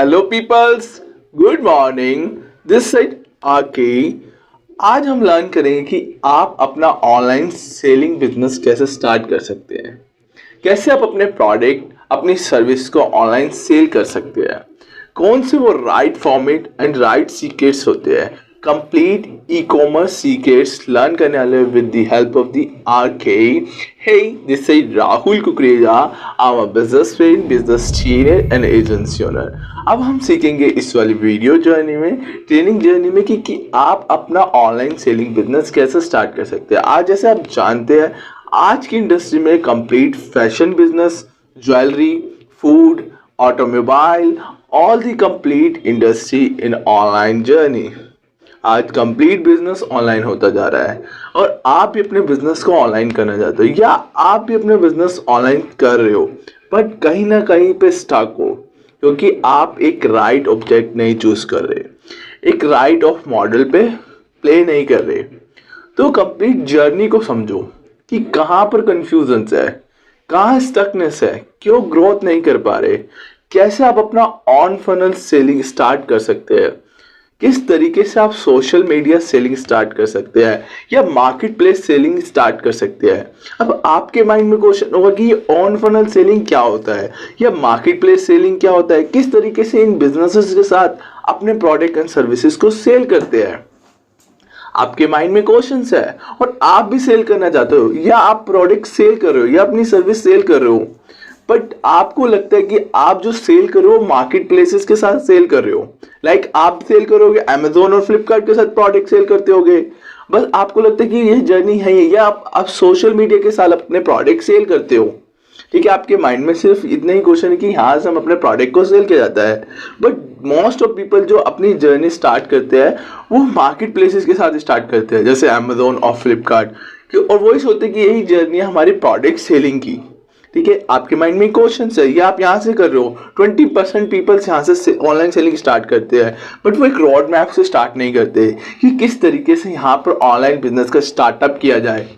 Hello peoples, good morning. This side आके आज हम लर्न करेंगे कि आप अपना ऑनलाइन सेलिंग बिजनेस कैसे स्टार्ट कर सकते हैं। कैसे आप अपने प्रोडक्ट, अपनी सर्विस को ऑनलाइन सेल कर सकते हैं। कौन से वो right format and right secrets होते हैं। Complete e commerce secrets learn करने वाले with the help of the RK. Hey, this is Rahul Kukreja. I am a business friend, business trainer and agency owner. अब हम सीखेंगे इस वाली वीडियो जर्नी में, ट्रेनिंग जर्नी में कि आप अपना ऑनलाइन सेलिंग बिजनेस कैसे स्टार्ट कर सकते हैं। आज जैसे आप जानते हैं, आज की इंडस्ट्री में complete fashion business, jewellery, food, automobile, all the complete industry in online journey. आज कंप्लीट बिजनेस ऑनलाइन होता जा रहा है और आप भी अपने बिजनेस को ऑनलाइन करना चाहते हो या आप भी अपने बिजनेस ऑनलाइन कर रहे हो बट कहीं ना कहीं पे स्टक हो क्योंकि आप एक राइट ऑब्जेक्ट नहीं चूज कर रहे, एक राइट ऑफ मॉडल पे प्ले नहीं कर रहे। तो कंप्लीट जर्नी को समझो कि कहाँ पर कंफ्यूजन है, कहाँ स्टकनेस है, क्यों ग्रोथ नहीं कर पा रहे, कैसे आप अपना ऑन फनल सेलिंग स्टार्ट कर सकते हैं, किस तरीके से आप सोशल मीडिया सेलिंग स्टार्ट कर सकते हैं या मार्केट प्लेस सेलिंग स्टार्ट कर सकते हैं। अब आपके माइंड में क्वेश्चन होगा कि ये ऑन फनल सेलिंग क्या होता है या मार्केट प्लेस सेलिंग क्या होता है, किस तरीके से इन बिजनेसेस के साथ अपने प्रोडक्ट एंड सर्विसेज को सेल करते हैं। आपके माइंड में क्वेश्चंस है और आप भी सेल करना चाहते हो या आप प्रोडक्ट सेल कर रहे हो या अपनी सर्विस सेल कर रहे हो बट आपको लगता है कि आप जो सेल कर रहे हो मार्केट प्लेसेस के साथ सेल कर रहे हो। लाइक आप सेल करोगे अमेजोन और फ्लिपकार्ट के साथ प्रोडक्ट सेल करते होगे, बस आपको लगता है कि ये जर्नी है या आप सोशल मीडिया के साथ अपने प्रोडक्ट सेल करते हो। ठीक है, आपके माइंड में सिर्फ इतना ही क्वेश्चन है कि यहाँ से हम अपने प्रोडक्ट को सेल किया जाता है। बट मोस्ट ऑफ पीपल जो अपनी जर्नी स्टार्ट करते हैं वो मार्केट प्लेसेस के साथ स्टार्ट करते हैं, जैसे अमेजोन और फ्लिपकार्ट, और वही सोचते हैं कि यही जर्नी है हमारी प्रोडक्ट सेलिंग की। ठीक है, आपके माइंड में क्वेश्चन है या आप यहाँ से कर रहे हो। 20% पीपल्स यहाँ से ऑनलाइन सेलिंग स्टार्ट करते हैं बट वो एक रोड मैप से स्टार्ट नहीं करते कि किस तरीके से यहाँ पर ऑनलाइन बिजनेस का स्टार्टअप किया जाए।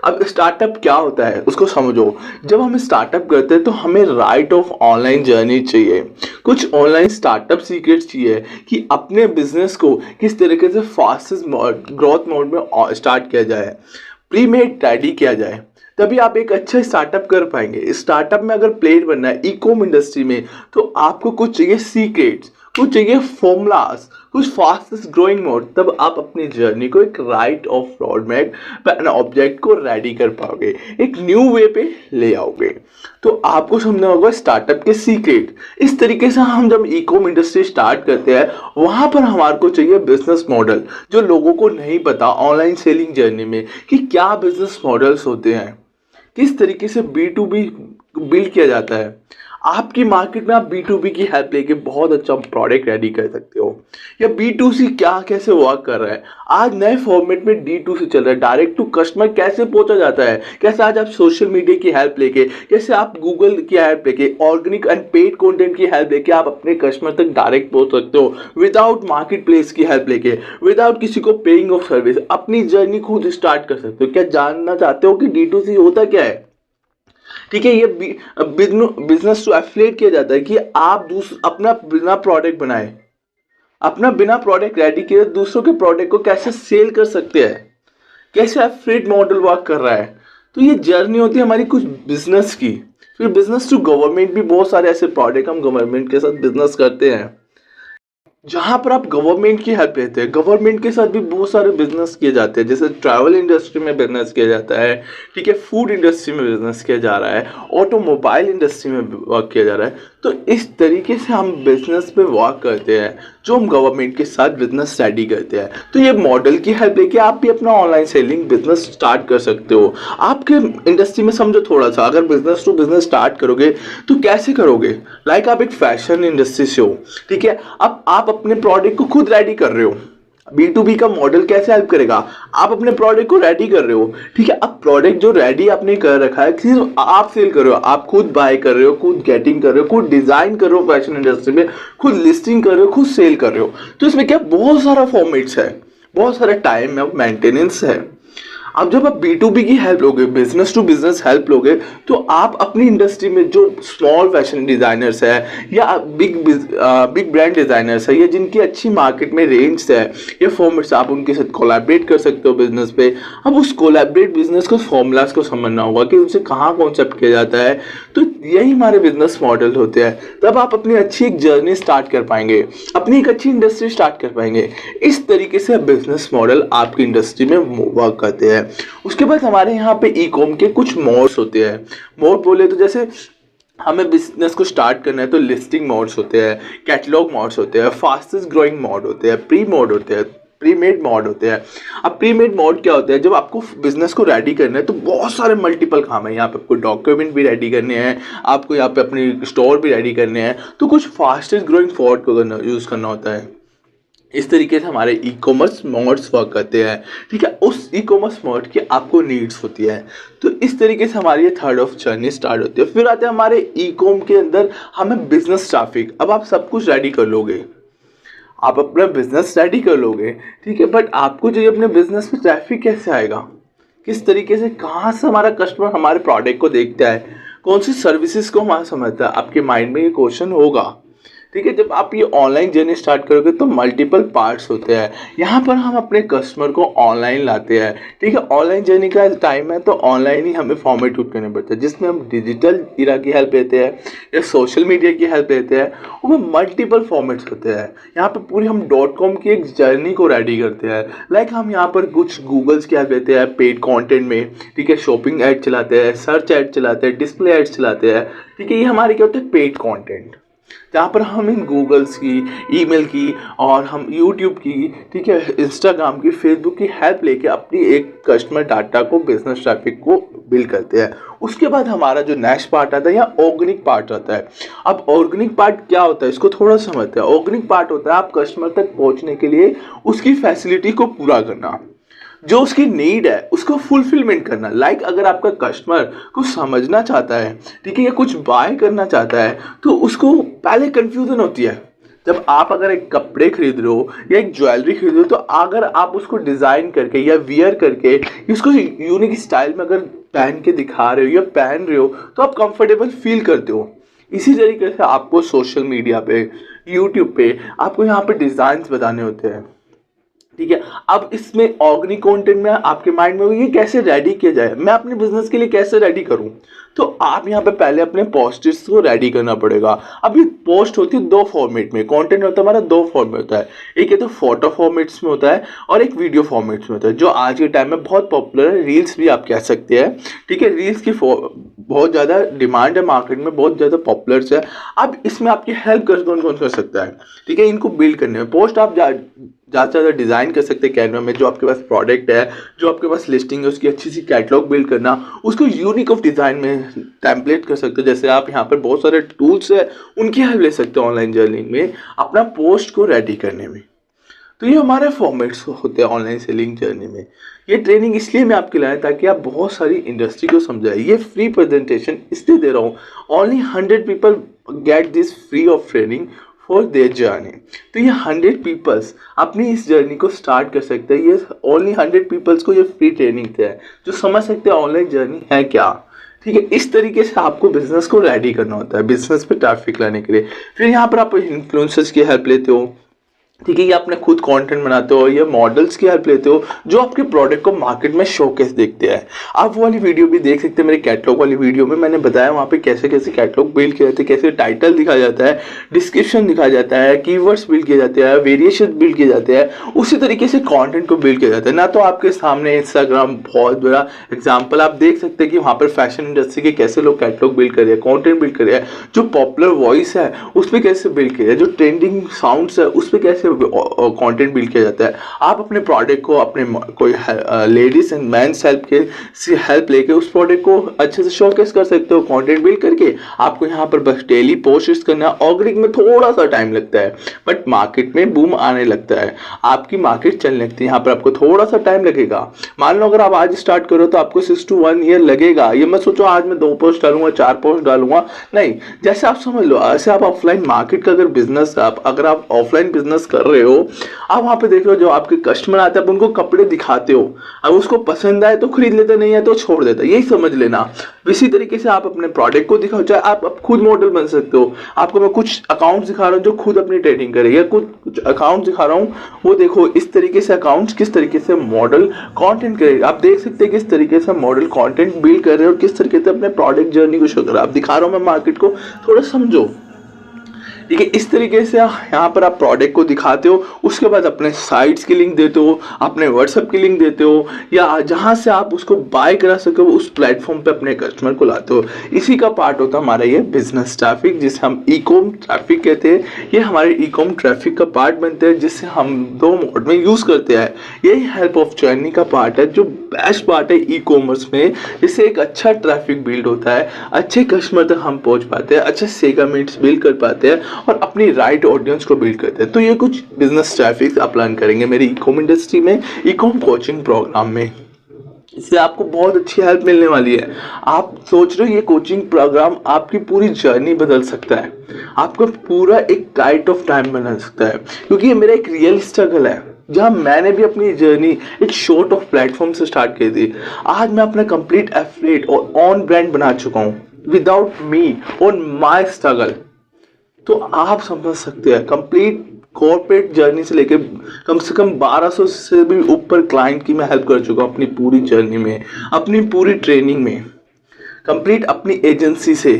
अब स्टार्टअप क्या होता है उसको समझो। जब हम स्टार्टअप करते हैं तो हमें राइट ऑफ ऑनलाइन जर्नी चाहिए, कुछ ऑनलाइन स्टार्टअप सीक्रेट्स चाहिए कि अपने बिजनेस को किस तरीके से फास्टेस्ट ग्रोथ मोड में स्टार्ट किया जाए, प्री मेड रेडी किया जाए, तभी आप एक अच्छा स्टार्टअप कर पाएंगे। स्टार्टअप में अगर प्लेयर बनना है ई कॉम इंडस्ट्री में तो आपको कुछ चाहिए सीक्रेट्स, कुछ चाहिए फॉर्मूलाज, कुछ फास्टेस्ट ग्रोइंग मोड, तब आप अपनी जर्नी को एक right of road map object को रेडी कर पाओगे, एक न्यू वे पे ले आओगे। तो आपको समझना होगा स्टार्टअप के सीक्रेट। इस तरीके से हम जब ई कॉम इंडस्ट्री स्टार्ट करते हैं वहां पर हमारे को चाहिए बिजनेस मॉडल, जो लोगों को नहीं पता ऑनलाइन सेलिंग जर्नी में कि क्या बिजनेस मॉडल्स होते हैं, किस तरीके से B2B बिल्ड किया जाता है। आपकी मार्केट में आप B2B की हेल्प लेके बहुत अच्छा प्रोडक्ट रेडी कर सकते हो या B2C क्या कैसे वर्क कर रहा है। आज नए फॉर्मेट में D2C चल रहा है, डायरेक्ट टू कस्टमर कैसे पहुंचा जाता है, कैसे आज आप सोशल मीडिया की हेल्प लेके, कैसे आप गूगल की हेल्प लेके, ऑर्गेनिक एंड पेड कंटेंट की हेल्प लेके आप अपने कस्टमर तक डायरेक्ट पहुंच सकते हो विदाउट मार्केट प्लेस की हेल्प लेके, विदाउट किसी को पेइंग ऑफ सर्विस अपनी जर्नी खुद स्टार्ट कर सकते हो। क्या जानना चाहते हो कि D2C होता क्या है? ठीक है, ये बिजनेस टू एफिलिएट किया जाता है कि आप अपना बिना प्रोडक्ट बनाए, अपना बिना प्रोडक्ट रेडी किए दूसरों के प्रोडक्ट को कैसे सेल कर सकते हैं, कैसे एफिलिएट मॉडल वर्क कर रहा है। तो ये जर्नी होती है हमारी कुछ बिजनेस की। फिर बिजनेस टू गवर्नमेंट भी बहुत सारे ऐसे प्रोडक्ट हम गवर्नमेंट के साथ बिजनेस करते हैं जहां पर आप गवर्नमेंट की हेल्प लेते हैं। गवर्नमेंट के साथ भी बहुत सारे बिजनेस किए जाते हैं, जैसे ट्रैवल इंडस्ट्री में बिजनेस किया जाता है, ठीक है, फूड इंडस्ट्री में बिजनेस किया जा रहा है, ऑटोमोबाइल इंडस्ट्री में वर्क किया जा रहा है। तो इस तरीके से हम बिजनेस पे वर्क करते हैं जो हम गवर्नमेंट के साथ बिजनेस रेडी करते हैं। तो ये मॉडल की हेल्प लेके आप भी अपना ऑनलाइन सेलिंग बिजनेस स्टार्ट कर सकते हो। आपके इंडस्ट्री में समझो थोड़ा सा, अगर बिजनेस टू बिजनेस स्टार्ट करोगे तो कैसे करोगे। लाइक आप एक फैशन इंडस्ट्री से हो, ठीक है, अब आप अपने प्रोडक्ट को खुद रेडी कर रहे हो। B2B का मॉडल कैसे हेल्प करेगा, आप अपने प्रोडक्ट को रेडी कर रहे हो, ठीक है, अब प्रोडक्ट जो रेडी आपने कर रखा है सिर्फ आप सेल कर रहे हो, आप खुद बाय कर रहे हो, खुद गेटिंग कर रहे हो, खुद डिजाइन कर रहे हो, फैशन इंडस्ट्री में खुद लिस्टिंग कर रहे हो, खुद सेल कर रहे हो। तो इसमें क्या बहुत सारा फॉर्मेट्स है, बहुत सारा टाइम है, मेंटेनेंस है। अब जब आप B2B की हेल्प लोगे, बिजनेस टू बिजनेस हेल्प लोगे, तो आप अपनी इंडस्ट्री में जो स्मॉल फैशन डिजाइनर्स है या बिग ब्रांड डिजाइनर्स है या जिनकी अच्छी मार्केट में रेंज है या फॉर्मेट्स, आप उनके साथ कोलैबोरेट कर सकते हो बिजनेस पे। अब उस कोलैबोरेट बिजनेस को फॉर्मूलाज को समझना होगा कि उनसे कहाँ कॉन्सेप्ट किया जाता है। तो यही हमारे बिजनेस मॉडल होते हैं। तब आप अपनी अच्छी एक जर्नी स्टार्ट कर पाएंगे, अपनी एक अच्छी इंडस्ट्री स्टार्ट कर पाएंगे। इस तरीके से बिजनेस मॉडल आपकी इंडस्ट्री में वर्क करते हैं। उसके बाद हमारे यहाँ पे ई कॉम के कुछ मोड्स होते हैं। मोड बोले तो जैसे हमें बिजनेस को स्टार्ट करना है तो लिस्टिंग मोड्स होते हैं, कैटलॉग मोड्स होते हैं, फास्टेस्ट ग्रोइंग मोड होते हैं, प्री मोड होते हैं, प्री मेड मोड होते हैं। अब प्री मेड मोड क्या होता है, जब आपको बिजनेस को रेडी करना है तो बहुत सारे मल्टीपल काम है। यहाँ पे आपको डॉक्यूमेंट भी रेडी करने हैं, आपको यहाँ पे अपनी स्टोर भी रेडी करने हैं, तो कुछ फास्टेस्ट ग्रोइंग फॉर्ट को यूज़ करना होता है। इस तरीके से हमारे ई कॉमर्स मोड्स वर्क करते हैं। ठीक है, उस ई कॉमर्स मोड की आपको नीड्स होती है। तो इस तरीके से हमारी ये थर्ड ऑफ जर्नी स्टार्ट होती है। फिर आते हैं हमारे ई कॉम के अंदर हमें बिजनेस ट्रैफिक। अब आप सब कुछ रेडी कर लोगे, आप अपना बिजनेस रेडी कर लोगे, ठीक है, बट आपको जो अपने बिजनेस में ट्रैफिक कैसे आएगा, किस तरीके से, कहाँ से हमारा कस्टमर हमारे प्रोडक्ट को देखता है, कौन सी सर्विसेज को हमारा समझता है, आपके माइंड में ये क्वेश्चन होगा। ठीक है, जब आप ये ऑनलाइन जर्नी स्टार्ट करोगे तो मल्टीपल पार्ट्स होते हैं। यहाँ पर हम अपने कस्टमर को ऑनलाइन लाते हैं। ठीक है, ऑनलाइन जर्नी का टाइम है तो ऑनलाइन ही हमें फॉर्मेट यूज करने पड़ते हैं, जिसमें हम डिजिटल इरा की हेल्प लेते हैं या सोशल मीडिया की हेल्प लेते हैं। उसमें मल्टीपल फॉर्मेट्स होते हैं। यहाँ पर पूरी हम .com की एक जर्नी को रेडी करते हैं। लाइक हम यहाँ पर कुछ गूगल्स की हेल्प लेते हैं पेड कॉन्टेंट में। ठीक है, शॉपिंग एड चलाते हैं, सर्च एड चलाते हैं, डिस्प्ले एड्स चलाते हैं। ठीक है, ये हमारे क्या होते हैं, पेड कॉन्टेंट, जहाँ पर हम इन गूगल्स की, ईमेल की और हम यूट्यूब की, ठीक है, इंस्टाग्राम की, फेसबुक की हेल्प लेके अपनी एक कस्टमर डाटा को, बिजनेस ट्रैफिक को बिल्ड करते हैं। उसके बाद हमारा जो नेक्स्ट पार्ट आता है या ऑर्गेनिक पार्ट आता है। अब ऑर्गेनिक पार्ट क्या होता है, इसको थोड़ा समझते हैं। ऑर्गेनिक पार्ट होता है आप कस्टमर तक पहुँचने के लिए उसकी फैसिलिटी को पूरा करना, जो उसकी नीड है उसको फुलफिलमेंट करना। लाइक अगर आपका कस्टमर कुछ समझना चाहता है, ठीक है, या कुछ बाय करना चाहता है, तो उसको पहले कंफ्यूजन होती है। जब आप अगर एक कपड़े खरीद रहे हो या एक ज्वेलरी खरीद रहे हो, तो अगर आप उसको डिज़ाइन करके या वियर करके उसको यूनिक स्टाइल में अगर पहन के दिखा रहे हो या पहन रहे हो, तो आप कंफर्टेबल फील करते हो। इसी तरीके से आपको सोशल मीडिया पे, यूट्यूब पे आपको यहाँ पे डिज़ाइंस बताने होते हैं। ठीक है, अब इसमें ऑर्गेनिक कंटेंट में आपके माइंड में ये कैसे रेडी किया जाए, मैं अपने बिजनेस के लिए कैसे रेडी करूं, तो आप यहाँ पे पहले अपने पोस्टर्स को रेडी करना पड़ेगा। अब ये पोस्ट होती है दो फॉर्मेट में, कंटेंट होता है हमारा दो फॉर्मेट होता है। एक है तो फोटो फॉर्मेट्स में होता है और एक वीडियो फॉर्मेट्स में होता है, जो आज के टाइम में बहुत पॉपुलर है। रील्स भी आप कह सकते हैं। ठीक है, रील्स की बहुत ज़्यादा डिमांड है मार्केट में, बहुत ज़्यादा पॉपुलर है। अब इसमें आपकी हेल्प कौन कौन कर सकता है, ठीक है, इनको बिल्ड करने में। पोस्ट आप ज़्यादा से ज़्यादा डिज़ाइन कर सकते हैं कैनवा में। जो आपके पास प्रोडक्ट है, जो आपके पास लिस्टिंग है, उसकी अच्छी सी कैटलॉग बिल्ड करना, उसको यूनिक ऑफ डिज़ाइन में टेम्पलेट कर सकते हो। जैसे आप यहाँ पर बहुत सारे टूल्स है, उनकी हेल्प ले सकते हो ऑनलाइन जर्नी में अपना पोस्ट को रेडी करने में। तो ये हमारे फॉर्मेट्स होते हैं ऑनलाइन सेलिंग जर्नी में। ये ट्रेनिंग इसलिए मैं आपके लाया ताकि आप बहुत सारी इंडस्ट्री को समझाए। ये फ्री प्रेजेंटेशन इसलिए दे रहा हूँ, only 100 people get this free of training for their journey. तो ये 100 पीपल्स अपनी इस जर्नी को स्टार्ट कर सकते हैं। ये ओनली 100 पीपल्स को ये फ्री ट्रेनिंग है जो समझ सकते हैं ऑनलाइन जर्नी है क्या। ठीक है, इस तरीके से आपको बिजनेस को रेडी करना होता है बिजनेस पे ट्रैफिक लाने के लिए। फिर यहाँ पर आप इन्फ्लुएंसर्स की हेल्प लेते हो। ठीक है, ये अपने खुद कंटेंट बनाते हो, ये मॉडल्स की हेल्प लेते हो जो आपके प्रोडक्ट को मार्केट में शोकेस देखते हैं। आप वो वाली वीडियो भी देख सकते हैं। मेरे कैटलॉग वाली वीडियो में मैंने बताया वहाँ पे कैसे कैसे कैटलॉग बिल्ड किए जाते हैं, कैसे टाइटल दिखाया जाता है, डिस्क्रिप्शन दिखाया जाता है, कीवर्ड्स बिल्ड किए जाते हैं, वेरिएशन बिल्ड किए जाते हैं। उसी तरीके से कॉन्टेंट को बिल्ड किया जाता है। ना तो आपके सामने इंस्टाग्राम बहुत बड़ा एग्जाम्पल आप देख सकते हैं कि वहाँ पर फैशन इंडस्ट्री के कैसे लोग कैटलॉग बिल्ड कर रहे हैं, कॉन्टेंट बिल्ड कर रहे हैं, जो पॉपुलर वॉइस है उस पर कैसे बिल्ड किया है, जो ट्रेंडिंग साउंड्स है उस पर कैसे कंटेंट बिल्ड किया जाता है। आप अपने प्रोडक्ट को अपने कोई लेडीज एंड मेंस हेल्प लेके उस प्रोडक्ट को अच्छे से शोकेस कर सकते हो कंटेंट बिल्ड करके। आपको यहाँ पर बस डेली पोस्ट करना। ऑर्गेनिक में थोड़ा सा टाइम लगता है, बट मार्केट में बूम आने लगता है, आपकी मार्केट चलने लगती है। यहाँ पर आपको थोड़ा सा टाइम लगेगा। मान लो अगर आप आज स्टार्ट करो तो आपको 6 to 1 ईयर लगेगा। ये मत सोचो आज मैं 2 पोस्ट डालूंगा, 4 पोस्ट डालूंगा, नहीं। जैसे आप समझ लो, ऐसे आप ऑफलाइन मार्केट का अगर बिजनेस, अगर आप ऑफलाइन बिजनेस कर रहे हो, आप वहाँ पे देख रहे हो जो आपके कस्टमर आते हैं आप उनको कपड़े दिखाते हो, अब उसको पसंद आए तो खरीद लेते, नहीं है तो छोड़ देता, यही समझ लेना। इसी तरीके से आप अपने प्रोडक्ट को दिखाओ, चाहे आप खुद मॉडल बन सकते हो। आपको मैं कुछ अकाउंट्स दिखा रहा हूँ जो खुद अपनी ट्रेडिंग करे, या कुछ अकाउंट्स दिखा रहा हूँ, वो देखो इस तरीके से अकाउंट्स किस तरीके से मॉडल कंटेंट करे। आप देख सकते हैं किस तरीके से मॉडल कंटेंट बिल्ड कर रहे हैं और किस तरीके से अपने प्रोडक्ट जर्नी को शो कर रहे हैं। आप दिखा रहा हूँ मैं मार्केट को, थोड़ा समझो, ठीक है। इस तरीके से यहाँ पर आप प्रोडक्ट को दिखाते हो, उसके बाद अपने साइट्स की लिंक देते हो, अपने व्हाट्सएप की लिंक देते हो, या जहाँ से आप उसको बाय करा सको उस प्लेटफॉर्म पे अपने कस्टमर को लाते हो। इसी का पार्ट होता है हमारा ये बिजनेस ट्रैफिक, जिसे हम ई कॉम ट्रैफिक कहते हैं। ये हमारे ई कॉम ट्रैफिक का पार्ट बनते हैं, जिससे हम 2 मोड में यूज़ करते हैं। यही हेल्प ऑफ जर्नी का पार्ट है, जो बेस्ट पार्ट है ई कॉमर्स में, जिससे एक अच्छा ट्रैफिक बिल्ड होता है, अच्छे कस्टमर तक हम पहुँच पाते हैं, अच्छे सेगमेंट्स बिल्ड कर पाते हैं और अपनी राइट ऑडियंस को बिल्ड करते हैं। तो ये कुछ बिजनेस ट्रैफिक आप लर्न करेंगे मेरी ई कॉम इंडस्ट्री में, ई कॉम कोचिंग प्रोग्राम में। इससे आपको बहुत अच्छी हेल्प मिलने वाली है। आप सोच रहे हो ये कोचिंग प्रोग्राम आपकी पूरी जर्नी बदल सकता है, आपको पूरा एक टाइट ऑफ टाइम बना सकता है, क्योंकि ये मेरा एक रियल स्ट्रगल है, जहाँ मैंने भी अपनी जर्नी एक शॉर्ट ऑफ प्लेटफॉर्म से स्टार्ट की थी। आज मैं अपना कंप्लीट एफिलिएट और ऑन ब्रांड बना चुका हूँ without me on my struggle. तो आप समझ सकते हैं कंप्लीट कॉर्पोरेट जर्नी से लेकर कम से कम 1200 से भी ऊपर क्लाइंट की मैं हेल्प कर चुका हूँ अपनी पूरी जर्नी में, अपनी पूरी ट्रेनिंग में, कंप्लीट अपनी एजेंसी से।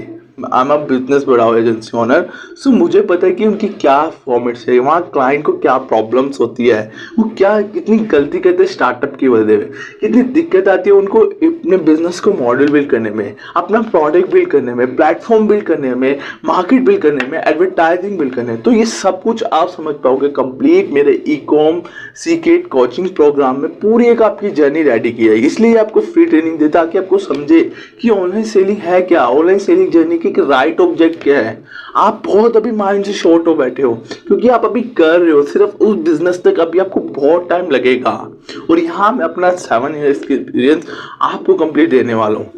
आई एम अ बिजनेस बढ़ाओ एजेंसी ओनर, सो मुझे पता है कि उनकी क्या फॉर्मेट्स है, वहाँ क्लाइंट को क्या प्रॉब्लम्स होती है, वो क्या कितनी गलती करते हैं स्टार्टअप की वजह में, कितनी दिक्कत आती है उनको अपने बिजनेस को मॉडल बिल्ड करने में, अपना प्रोडक्ट बिल्ड करने में, प्लेटफॉर्म बिल्ड करने में, मार्केट बिल्ड करने में, एडवर्टाइजिंग बिल्ड करने में। तो ये सब कुछ आप समझ पाओगे कंप्लीट मेरे ई कॉम सीक्रेट कोचिंग प्रोग्राम में। पूरी एक आपकी जर्नी रेडी की है, इसलिए आपको फ्री ट्रेनिंग देता ताकि आपको समझे कि ऑनलाइन सेलिंग है क्या, ऑनलाइन सेलिंग जर्नी की राइट ऑब्जेक्ट क्या है। आप बहुत अभी माइंड से शॉर्ट हो बैठे हो, क्योंकि आप अभी कर रहे हो सिर्फ उस बिजनेस तक, अभी आपको बहुत टाइम लगेगा। और यहाँ मैं अपना 7 ईयर्स की एक्सपीरियंस आपको कंप्लीट देने वाला हूँ,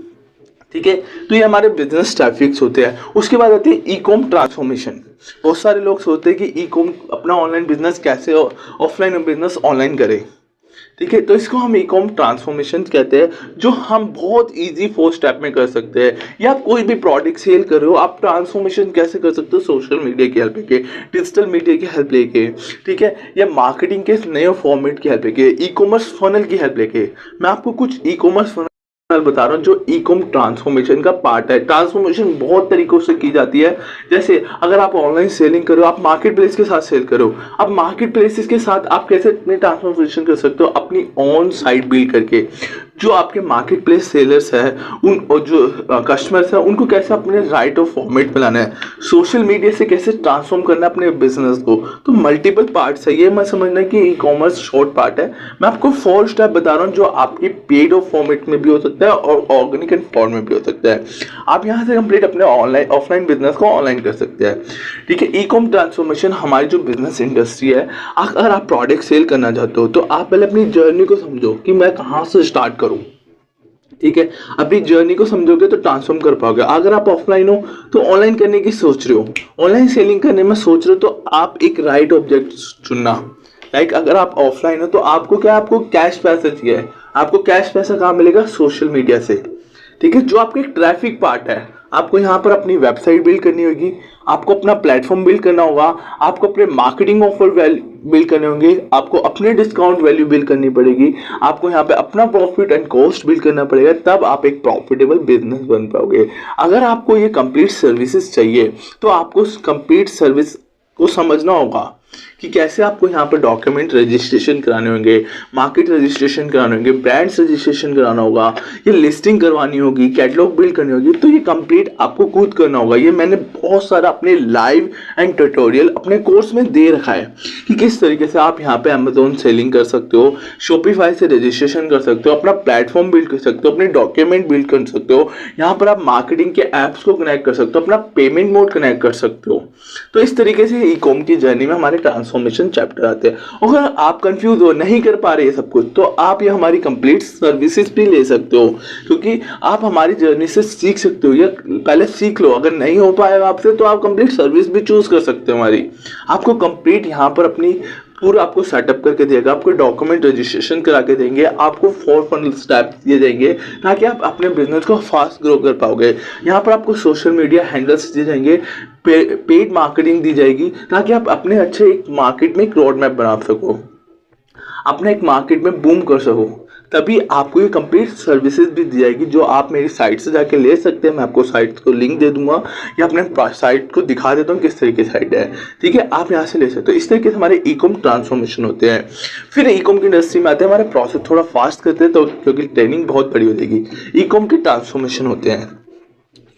ठीक है। तो ये हमारे बिजनेस ट्रैफिक्स होते हैं। उसके बाद आती है ई कॉम ट्रांसफॉर्मेशन। बहुत सारे लोग सोचते हैं कि ई कॉम अपना ऑनलाइन बिजनेस कैसे ऑफलाइन बिजनेस ऑनलाइन करें, ठीक है। तो इसको हम ई कॉम ट्रांसफॉर्मेशन कहते हैं, जो हम बहुत इजी 4 स्टेप में कर सकते हैं। या आप कोई भी प्रोडक्ट सेल कर रहे हो, आप ट्रांसफॉर्मेशन कैसे कर सकते हो, सोशल मीडिया की हेल्प लेके, डिजिटल मीडिया की हेल्प लेके, ठीक है, या मार्केटिंग के नए फॉर्मेट की हेल्प लेके, ई कॉमर्स फनल की हेल्प लेके। मैं आपको कुछ ई कॉमर्स फनल बता रहा हूँ जो ई कॉम ट्रांसफॉर्मेशन का पार्ट है। ट्रांसफॉर्मेशन बहुत तरीकों से की जाती है, जैसे अगर आप ऑनलाइन सेलिंग करो, आप मार्केट प्लेस के साथ सेल करो, अब मार्केट प्लेसेस के साथ आप कैसे अपनी ट्रांसफॉर्मेशन कर सकते हो, अपनी ऑन साइट बिल्ड करके। जो आपके मार्केट प्लेस सेलर्स है उन और जो कस्टमर्स है उनको कैसे अपने राइट ऑफ फॉर्मेट बनाना है, सोशल मीडिया से कैसे ट्रांसफॉर्म करना है अपने बिजनेस को। तो मल्टीपल पार्ट्स है, ये मैं समझना कि ई कॉमर्स शॉर्ट पार्ट है। मैं आपको 4 स्टेप बता रहा हूँ जो आपकी पेड ऑफ फॉर्मेट में भी हो सकता है और ऑर्गेनिक एंड फॉर्म में भी हो सकता है। आप यहाँ से कंप्लीट अपने ऑनलाइन ऑफलाइन बिजनेस को ऑनलाइन कर सकते हैं, ठीक है। ई कॉम ट्रांसफॉर्मेशन हमारी जो बिजनेस इंडस्ट्री है, अगर आप प्रोडक्ट सेल करना चाहते हो तो आप पहले अपनी जर्नी को समझो कि मैं कहाँ से स्टार्ट करूँ, ठीक है। अपनी जर्नी को समझोगे तो ट्रांसफॉर्म कर पाओगे। अगर आप ऑफलाइन हो तो ऑनलाइन करने की सोच रहे हो, ऑनलाइन सेलिंग करने में सोच रहे हो, तो आप एक राइट ऑब्जेक्ट चुनना। लाइक अगर आप ऑफलाइन हो तो आपको क्या, आपको कैश पैसा चाहिए। आपको कैश पैसा कहाँ मिलेगा, सोशल मीडिया से, ठीक है। जो आपके ट्रैफिक पार्ट है, आपको यहाँ पर अपनी वेबसाइट बिल्ड करनी होगी, आपको अपना प्लेटफॉर्म बिल्ड करना होगा, आपको अपने मार्केटिंग ऑफर बिल्ड करने होंगे, आपको अपने डिस्काउंट वैल्यू बिल्ड करनी पड़ेगी, आपको यहाँ पे अपना प्रॉफिट एंड कॉस्ट बिल्ड करना पड़ेगा, तब आप एक प्रॉफिटेबल बिजनेस बन पाओगे। अगर आपको ये कंप्लीट सर्विसेज चाहिए तो आपको कंप्लीट सर्विस को समझना होगा कि कैसे आपको यहाँ पर डॉक्यूमेंट रजिस्ट्रेशन कराने होंगे, मार्केट रजिस्ट्रेशन कराने होंगे, ब्रांड्स रजिस्ट्रेशन कराना होगा, ये लिस्टिंग करवानी होगी, कैटलॉग बिल्ड करनी होगी। तो ये कंप्लीट आपको खुद करना होगा। ये मैंने बहुत सारा अपने लाइव एंड ट्यूटोरियल अपने कोर्स में दे रखा है कि किस तरीके से आप यहाँ पे अमेजोन सेलिंग कर सकते हो, शॉपिफाई से रजिस्ट्रेशन कर सकते हो, अपना प्लेटफॉर्म बिल्ड कर सकते हो, अपने डॉक्यूमेंट बिल्ड कर सकते हो, यहाँ पर आप मार्केटिंग के ऐप्स को कनेक्ट कर सकते हो, अपना पेमेंट मोड कनेक्ट कर सकते हो। तो इस तरीके से ई कॉम की जर्नी में हमारे ट्रांसफॉर्मेशन चैप्टर आते हैं। अगर आप कंफ्यूज हो, नहीं कर पा रहे ये सब कुछ, तो आप ये हमारी कंप्लीट सर्विसेज भी ले सकते हो, क्योंकि आप हमारी जर्नी से सीख सकते हो। या पहले सीख लो, अगर नहीं हो पाएगा आपसे तो आप कंप्लीट सर्विस भी चूज कर सकते हो हमारी। आपको कंप्लीट यहाँ पर अपनी पूरा आपको सेटअप करके देगा, आपको डॉक्यूमेंट रजिस्ट्रेशन करा के देंगे, आपको 4 फनल स्टेप्स दिए जाएंगे ताकि आप अपने बिजनेस को फास्ट ग्रो कर पाओगे। यहाँ पर आपको सोशल मीडिया हैंडल्स दिए जाएंगे, पेड मार्केटिंग दी जाएगी ताकि आप अपने अच्छे एक मार्केट में एक रोड मैप बना सको, अपने एक मार्केट में बूम कर सको। तभी आपको ये कंप्लीट सर्विसेज भी दी जाएगी जो आप मेरी साइट से जाके ले सकते हैं। मैं आपको साइट को लिंक दे दूंगा या अपने साइट को दिखा देता हूँ किस तरीके की साइट है, ठीक है, आप यहाँ से ले सकते हो। इस तरीके से हमारे ई कॉम ट्रांसफॉर्मेशन होते हैं। फिर ई कॉम की इंडस्ट्री में आते हैं, हमारे प्रोसेस थोड़ा फास्ट करते हैं तो क्योंकि ट्रेनिंग बहुत बड़ी हो जाएगी। ई कॉम के ट्रांसफॉर्मेशन होते हैं,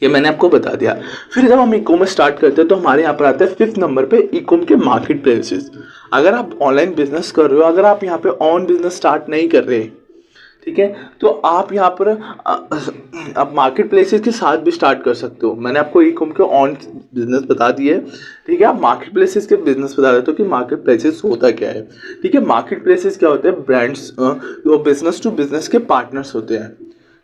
ये मैंने आपको बता दिया। फिर जब हम ई कॉमर्स स्टार्ट करते हैं तो हमारे यहाँ पर आता है 5th नंबर पे ई कॉम के मार्केट प्लेसेस। अगर आप ऑनलाइन बिजनेस कर रहे हो, अगर आप यहाँ पे ऑन बिजनेस स्टार्ट नहीं कर रहे, ठीक है, तो आप यहाँ पर आप मार्केट प्लेसेस के साथ भी स्टार्ट कर सकते हो। मैंने आपको ई कॉम के ऑन बिजनेस बता दिए, ठीक है। आप मार्केट प्लेसेस के बिजनेस बता देते हो कि मार्केट प्लेसेस होता क्या है, ठीक है। मार्केट प्लेसेस क्या होते हैं? ब्रांड्स जो बिजनेस टू बिजनेस के पार्टनर्स होते हैं,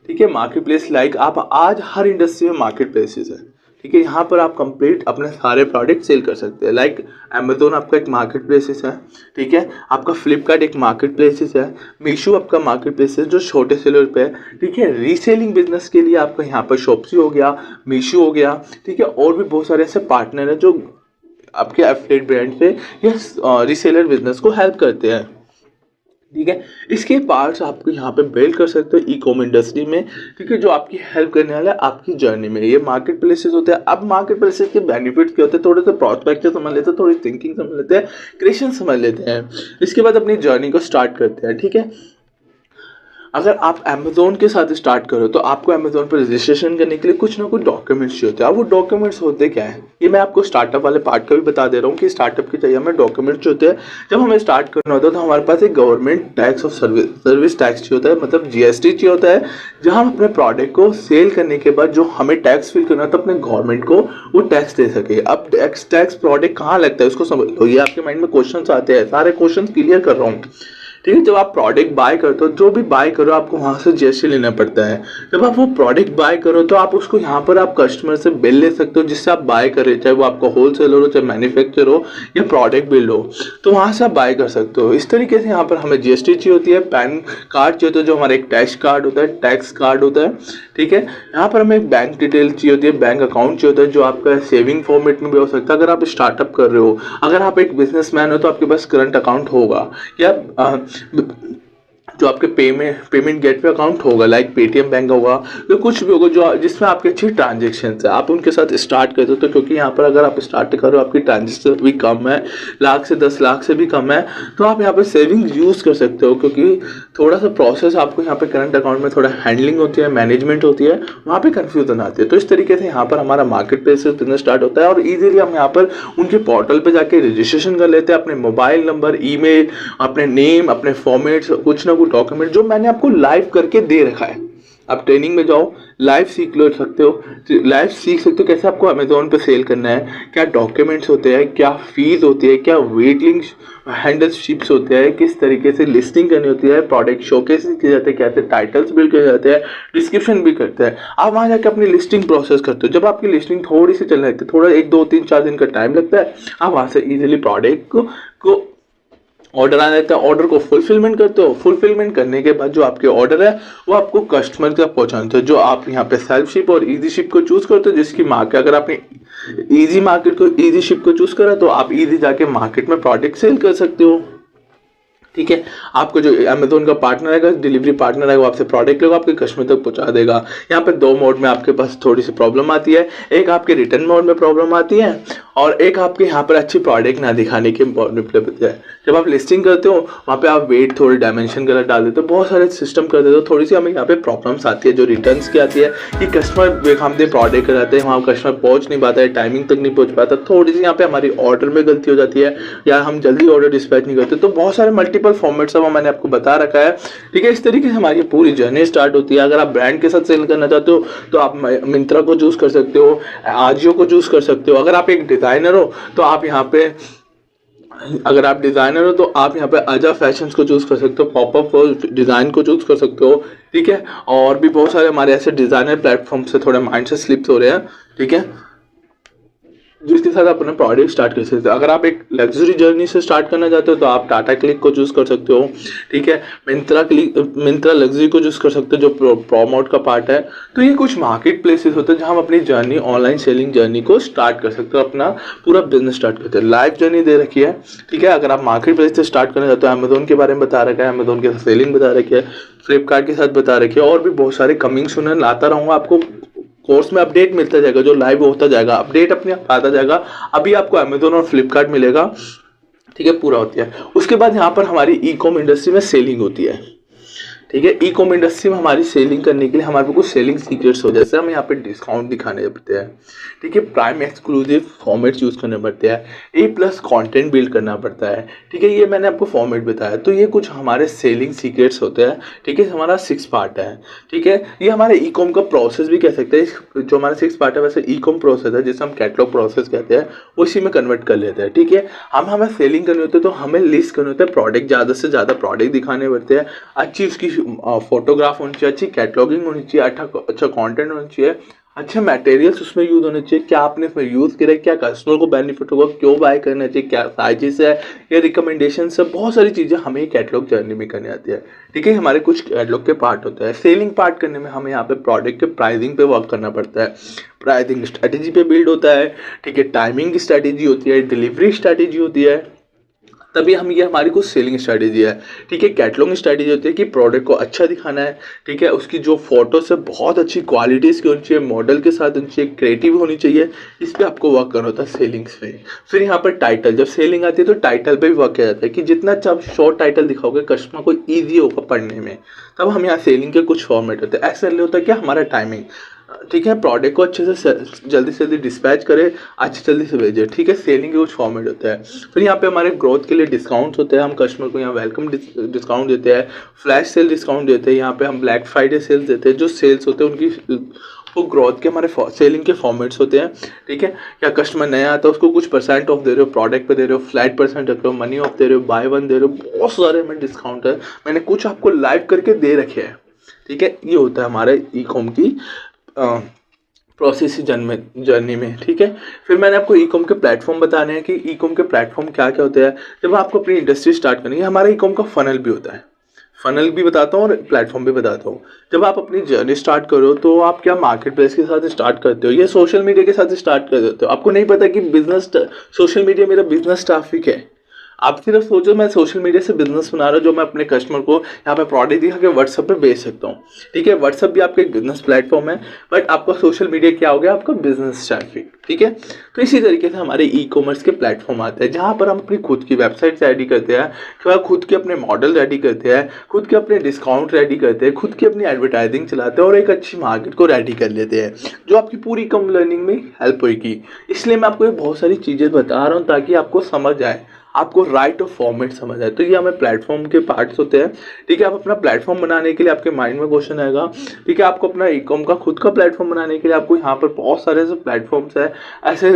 ठीक है। मार्केट प्लेस लाइक आप आज हर इंडस्ट्री में मार्केट प्लेसेस है, ठीक है। यहाँ पर आप कंप्लीट अपने सारे प्रोडक्ट सेल कर सकते हैं। लाइक अमेजोन आपका एक मार्केट प्लेसेस है, ठीक है। आपका फ्लिपकार्ट एक मार्केट प्लेसेस है, मीशो आपका मार्केट प्लेसेस जो छोटे सेलर पे है, ठीक है। रीसेलिंग बिजनेस के लिए आपका यहाँ पर शॉप्सी हो गया, मीशो हो गया, ठीक है। और भी बहुत सारे ऐसे पार्टनर हैं जो आपके एफिलिएट ब्रांड पे या रीसेलर बिजनेस को हेल्प करते हैं, ठीक है। इसके पार्ट्स आपको यहाँ पे बिल्ड कर सकते हो ई कॉम इंडस्ट्री में, ठीक है, जो आपकी हेल्प करने वाला है आपकी जर्नी में। ये मार्केट प्लेसेस होते हैं। अब मार्केट प्लेसेस के बेनिफिट्स क्या होते हैं, थोड़े से प्रोस्पेक्टिव समझ लेते हैं, थोड़ी थिंकिंग समझ लेते हैं, क्रिएशन समझ लेते हैं। इसके बाद अपनी जर्नी को स्टार्ट करते हैं, ठीक है। अगर आप अमेजोन के साथ स्टार्ट करो तो आपको अमेजोन पर रजिस्ट्रेशन करने के लिए कुछ ना कुछ डॉक्यूमेंट्स चाहिए होते हैं। अब वो डॉक्यूमेंट्स होते क्या है, ये मैं आपको स्टार्टअप वाले पार्ट का भी बता दे रहा हूँ कि स्टार्टअप के चाहिए हमें डॉक्यूमेंट्स होते हैं। जब हमें स्टार्ट करना होता है तो हमारे पास एक गवर्नमेंट टैक्स और सर्विस टैक्स चाहिए होता है, मतलब जीएसटी चाहिए होता है, जहाँ हम अपने प्रोडक्ट को सेल करने के बाद जो हमें टैक्स फिल करना होता है अपने गवर्नमेंट को, वो टैक्स दे सके। अब टैक्स प्रोडक्ट कहाँ लगता है उसको समझ लो। ये आपके माइंड में क्वेश्चन आते हैं, सारे क्वेश्चन क्लियर कर रहा हूँ, ठीक है। जब आप प्रोडक्ट बाय करते हो, जो भी बाय करो आपको वहाँ से जीएसटी लेना पड़ता है। जब आप वो प्रोडक्ट बाय करो तो आप उसको यहाँ पर आप कस्टमर से बिल ले सकते हो जिससे आप बाय करें, चाहे वो आपका होलसेलर हो, चाहे मैन्युफैक्चर हो या प्रोडक्ट बिल्ड हो, तो वहाँ से आप बाय कर सकते हो। इस तरीके से यहाँ पर हमें जीएसटी चाहिए होती है, पैन कार्ड चाहिए होता है जो हमारा एक टैक्स कार्ड होता है, टैक्स कार्ड होता है, ठीक है। यहाँ पर हमें एक बैंक डिटेल चाहिए होती है, बैंक अकाउंट चाहिए होता है जो आपका सेविंग फॉर्मेट में भी हो सकता है। अगर आप स्टार्टअप कर रहे हो, अगर आप एक बिजनेसमैन हो तो आपके पास करंट अकाउंट होगा या जो आपके पेमेंट गेटवे अकाउंट होगा, लाइक पेटीएम बैंक होगा, तो कुछ भी होगा जो जिसमें आपके अच्छी ट्रांजेक्शन है, आप उनके साथ स्टार्ट करते हो। तो क्योंकि यहाँ पर अगर आप स्टार्ट करो आपकी ट्रांजेक्शन भी कम है, लाख से 10 लाख से भी कम है, तो आप यहाँ पर सेविंग यूज़ कर सकते हो। क्योंकि थोड़ा सा प्रोसेस आपको यहाँ पे करंट अकाउंट में थोड़ा हैंडलिंग होती है, मैनेजमेंट होती है, वहाँ पे कन्फ्यूजन आती है। तो इस तरीके से यहाँ पर हमारा मार्केट प्लेस से बिजनेस स्टार्ट होता है और इजीली हम यहाँ पर उनके पोर्टल पे जाके रजिस्ट्रेशन कर लेते हैं, अपने मोबाइल नंबर, ईमेल, अपने नेम, अपने फॉर्मेट्स, कुछ ना कुछ डॉक्यूमेंट जो मैंने आपको लाइव करके दे रखा है। आप ट्रेनिंग में जाओ, लाइव सीख लो सकते हो, लाइव सीख सकते हो कैसे आपको अमेजोन पे सेल करना है, क्या डॉक्यूमेंट्स होते हैं, क्या फीस होती है, क्या वेटिंग हैंडलशिप्स होते हैं, किस तरीके से लिस्टिंग करनी होती है, प्रोडक्ट शोकेस किए जाते हैं, कैसे टाइटल्स बिल्ड किए जाते हैं, डिस्क्रिप्शन भी करते हैं। आप वहाँ जाकर अपनी लिस्टिंग प्रोसेस करते हो। जब आपकी लिस्टिंग थोड़ी सी चलने लगती है, थोड़ा 1 2 3 4 दिन का टाइम लगता है, आप वहाँ से इजीली प्रोडक्ट को ऑर्डर आ जाता है, ऑर्डर को फुलफिलमेंट करते हो। फुलफिलमेंट करने के बाद जो आपके ऑर्डर है वो आपको कस्टमर तक पहुंचाते हो। जो आप यहाँ पे सेल्फ शिप और इजी शिप को चूज करते हो, जिसकी मार्केट, अगर आपने इजी मार्केट को इजी शिप को चूज करा तो आप इजी जाके मार्केट में प्रोडक्ट सेल कर सकते हो, ठीक है। आपको जो अमेजोन का पार्टनर है, डिलीवरी पार्टनर है, वो आपसे प्रोडक्ट लेगा, आपके कस्टमर तक पहुंचा देगा। यहाँ पे 2 मोड में आपके पास थोड़ी सी प्रॉब्लम आती है, एक आपके रिटर्न मोड में प्रॉब्लम आती है और एक आपके यहाँ पर अच्छी प्रोडक्ट ना दिखाने की प्रॉब्लम है। जब आप लिस्टिंग करते हो वहाँ पे आप वेट थोड़ी डायमेंशन गलत डाल देते हो, बहुत सारे सिस्टम कर देते हो, थोड़ी सी हमें यहाँ पे प्रॉब्लम्स आती है। जो रिटर्न्स की आती है कि कस्टमर बेखामदे प्रोडक्ट कराते हैं, वहाँ कस्टमर पहुँच नहीं पाता है, टाइमिंग तक नहीं पहुँच पाता, थोड़ी सी यहाँ पे हमारी ऑर्डर में गलती हो जाती है या हम जल्दी ऑर्डर डिस्पैच नहीं करते। तो बहुत सारे मल्टीपल फॉर्मेट्स अब मैंने आपको बता रखा है, ठीक है। इस तरीके से हमारी पूरी जर्नी स्टार्ट होती है। अगर आप ब्रांड के साथ सेल करना चाहते हो तो आप मिंत्रा को चूज कर सकते हो, आजियो को चूज कर सकते हो। अगर आप एक डिजाइनर हो तो आप यहाँ पे अगर आप डिज़ाइनर हो तो आप यहाँ पे अजा फैशंस को चूज़ कर सकते हो, पॉपअप डिज़ाइन को चूज़ कर सकते हो, ठीक है। और भी बहुत सारे हमारे ऐसे डिज़ाइनर प्लेटफॉर्म से थोड़े माइंड से स्लिप्स हो रहे हैं, ठीक है, जिसके साथ आप अपना प्रोडक्ट स्टार्ट कर सकते हो। अगर आप एक लग्जरी जर्नी से स्टार्ट करना चाहते हो तो आप टाटा क्लिक को चूज़ कर सकते हो, ठीक है। मिंत्रा लग्जरी को चूज़ कर सकते हो जो प्रोमोट का पार्ट है। तो ये कुछ मार्केट प्लेसेस होते हैं जहाँ हम अपनी जर्नी, ऑनलाइन सेलिंग जर्नी को स्टार्ट कर सकते हो, अपना पूरा बिजनेस स्टार्ट करते हैं। लाइव जर्नी दे रखी है, ठीक है। अगर आप मार्केट प्लेस से स्टार्ट करना चाहते हो, अमेजोन के बारे में बता रखा है, अमेजोन के सेलिंग बता रखी है, फ्लिपकार्ट के साथ बता रखी है, और भी बहुत सारे कमिंग सून लाता रहूँगा। आपको कोर्स में अपडेट मिलता जाएगा, जो लाइव होता जाएगा, अपडेट अपने आप आता जाएगा। अभी आपको अमेजोन और फ्लिपकार्ट मिलेगा, ठीक है, पूरा होती है। उसके बाद यहाँ पर हमारी ई कॉम इंडस्ट्री में सेलिंग होती है, ठीक है। ई कॉम इंडस्ट्री में हमारी सेलिंग करने के लिए हमारे को कुछ सेलिंग सीक्रेट्स हो, जैसे हमें यहाँ पे डिस्काउंट दिखाने पड़ते हैं, ठीक है, प्राइम एक्सक्लूसिव फॉर्मेट्स यूज़ करने पड़ते हैं, A+ कंटेंट बिल्ड करना पड़ता है, ठीक है। ये मैंने आपको फॉर्मेट बताया। तो ये कुछ हमारे सेलिंग सीक्रेट्स होते हैं, ठीक है। हमारा 6 पार्ट है, ठीक है। ये हमारे ई कॉम का प्रोसेस भी कह सकते हैं। जो हमारा 6 पार्ट है वैसे ई कॉम प्रोसेस है, जिसे हम कैटलॉग प्रोसेस कहते हैं, उसी में कन्वर्ट कर लेते हैं, ठीक है। हमें सेलिंग करनी होती है तो हमें लिस्ट करने होते हैं प्रोडक्ट, ज़्यादा से ज़्यादा प्रोडक्ट दिखाने पड़ते हैं, अच्छी उसकी फोटोग्राफ होनी चाहिए, अच्छी कैटलॉगिंग होनी चाहिए, अच्छा कंटेंट होना चाहिए, अच्छे मटेरियल्स उसमें यूज होने चाहिए, क्या आपने इसमें यूज़ किया है, क्या कस्टमर को बेनिफिट होगा, क्यों बाय करना चाहिए, क्या साइजेस है, या रिकमेंडेशन है, बहुत सारी चीज़ें हमें कैटलॉग जर्नी में करनी आती है, ठीक है। हमारे कुछ कैटलॉग के पार्ट होते हैं। सेलिंग पार्ट करने में हमें यहाँ पे प्रोडक्ट के प्राइसिंग पे वर्क करना पड़ता है, प्राइसिंग स्ट्रेटेजी पे बिल्ड होता है, ठीक है। टाइमिंग की स्ट्रेटेजी होती है, डिलीवरी स्ट्रेटेजी होती है, तभी हम, ये हमारी कुछ सेलिंग स्ट्रैटेजी है, ठीक है। कैटलॉगिंग स्ट्रैटेजी होती है कि प्रोडक्ट को अच्छा दिखाना है, ठीक है। उसकी जो फोटोस है बहुत अच्छी क्वालिटीज़ की होनी चाहिए, मॉडल के साथ होनी चाहिए, क्रिएटिव होनी चाहिए। इस पर आपको वर्क करना होता है सेलिंग्स पे। फिर यहाँ पर टाइटल, जब सेलिंग आती है तो टाइटल पे भी वर्क किया जाता है कि जितना अच्छा आप शॉर्ट टाइटल दिखाओगे कस्टमर को ईजी होगा पढ़ने में। तब हम यहाँ सेलिंग के कुछ फॉर्मेट होते हैं। ऐसा होता है कि हमारा टाइमिंग, ठीक है, प्रोडक्ट को अच्छे से जल्दी से जल्दी डिस्पैच करे, अच्छे जल्दी से भेजे, ठीक है। सेलिंग के कुछ फॉर्मेट होता है। फिर यहाँ पे हमारे ग्रोथ के लिए डिस्काउंट्स होते हैं। हम कस्टमर को यहाँ वेलकम डिस्काउंट देते हैं, फ्लैश सेल डिस्काउंट देते हैं, यहाँ पे हम ब्लैक फ्राइडे सेल्स देते हैं। जो सेल्स होते हैं उनकी वो ग्रोथ के हमारे सेलिंग के फॉर्मेट्स होते हैं, ठीक है। या कस्टमर नया आता है उसको कुछ % ऑफ दे रहे हो, प्रोडक्ट पे दे रहे हो, फ्लैट % रख रहे हो, मनी ऑफ दे रहे हो, बाय वन दे रहे हो, बहुत सारे हमें डिस्काउंट है। मैंने कुछ आपको लाइव करके दे रखे हैं, ठीक है। ये होता है हमारे ई कॉम की प्रोसेस जर्नी में, ठीक है। फिर मैंने आपको ई कॉम के प्लेटफॉर्म बताने हैं कि ई कॉम के प्लेटफॉर्म क्या क्या होते हैं। जब आपको अपनी इंडस्ट्री स्टार्ट करनी है, हमारा ई कॉम का फनल भी होता है, फनल भी बताता हूँ और प्लेटफॉर्म भी बताता हूँ। जब आप अपनी जर्नी स्टार्ट करो तो आप क्या मार्केट प्लेस के साथ स्टार्ट करते हो या सोशल मीडिया के साथ स्टार्ट कर देते हो। आपको नहीं पता कि बिजनेस, सोशल मीडिया मेरा बिजनेस ट्रैफिक है। आप सिर्फ सोचो मैं सोशल मीडिया से बिजनेस बना रहा हूँ, जो मैं अपने कस्टमर को यहाँ पे प्रोडक्ट दिखा के व्हाट्सएप पे बेच सकता हूँ, ठीक है। व्हाट्सएप भी आपका एक बिजनेस प्लेटफॉर्म है, बट आपका सोशल मीडिया क्या हो गया, आपका बिजनेस ट्रैफिक, ठीक है। तो इसी तरीके से हमारे ई कॉमर्स के प्लेटफॉर्म आते हैं, जहाँ पर हम अपनी खुद की वेबसाइट रेडी करते हैं, खुद के अपने मॉडल रेडी करते हैं, खुद के अपने डिस्काउंट रेडी करते हैं, खुद की अपनी एडवर्टाइजिंग चलाते हैं और एक अच्छी मार्केट को रेडी कर लेते हैं, जो आपकी पूरी कम लर्निंग में हेल्प होगी। इसलिए मैं आपको ये बहुत सारी चीज़ें बता रहा हूँ ताकि आपको समझ आए, आपको राइट ऑफ फॉर्मेट समझ आए। तो ये हमें प्लेटफॉर्म के पार्ट्स होते हैं, ठीक है। आप अपना प्लेटफॉर्म बनाने के लिए आपके माइंड में क्वेश्चन आएगा, ठीक है। आपको अपना ई कॉम का खुद का प्लेटफॉर्म बनाने के लिए आपको यहाँ पर बहुत सारे ऐसे प्लेटफॉर्म्स है, ऐसे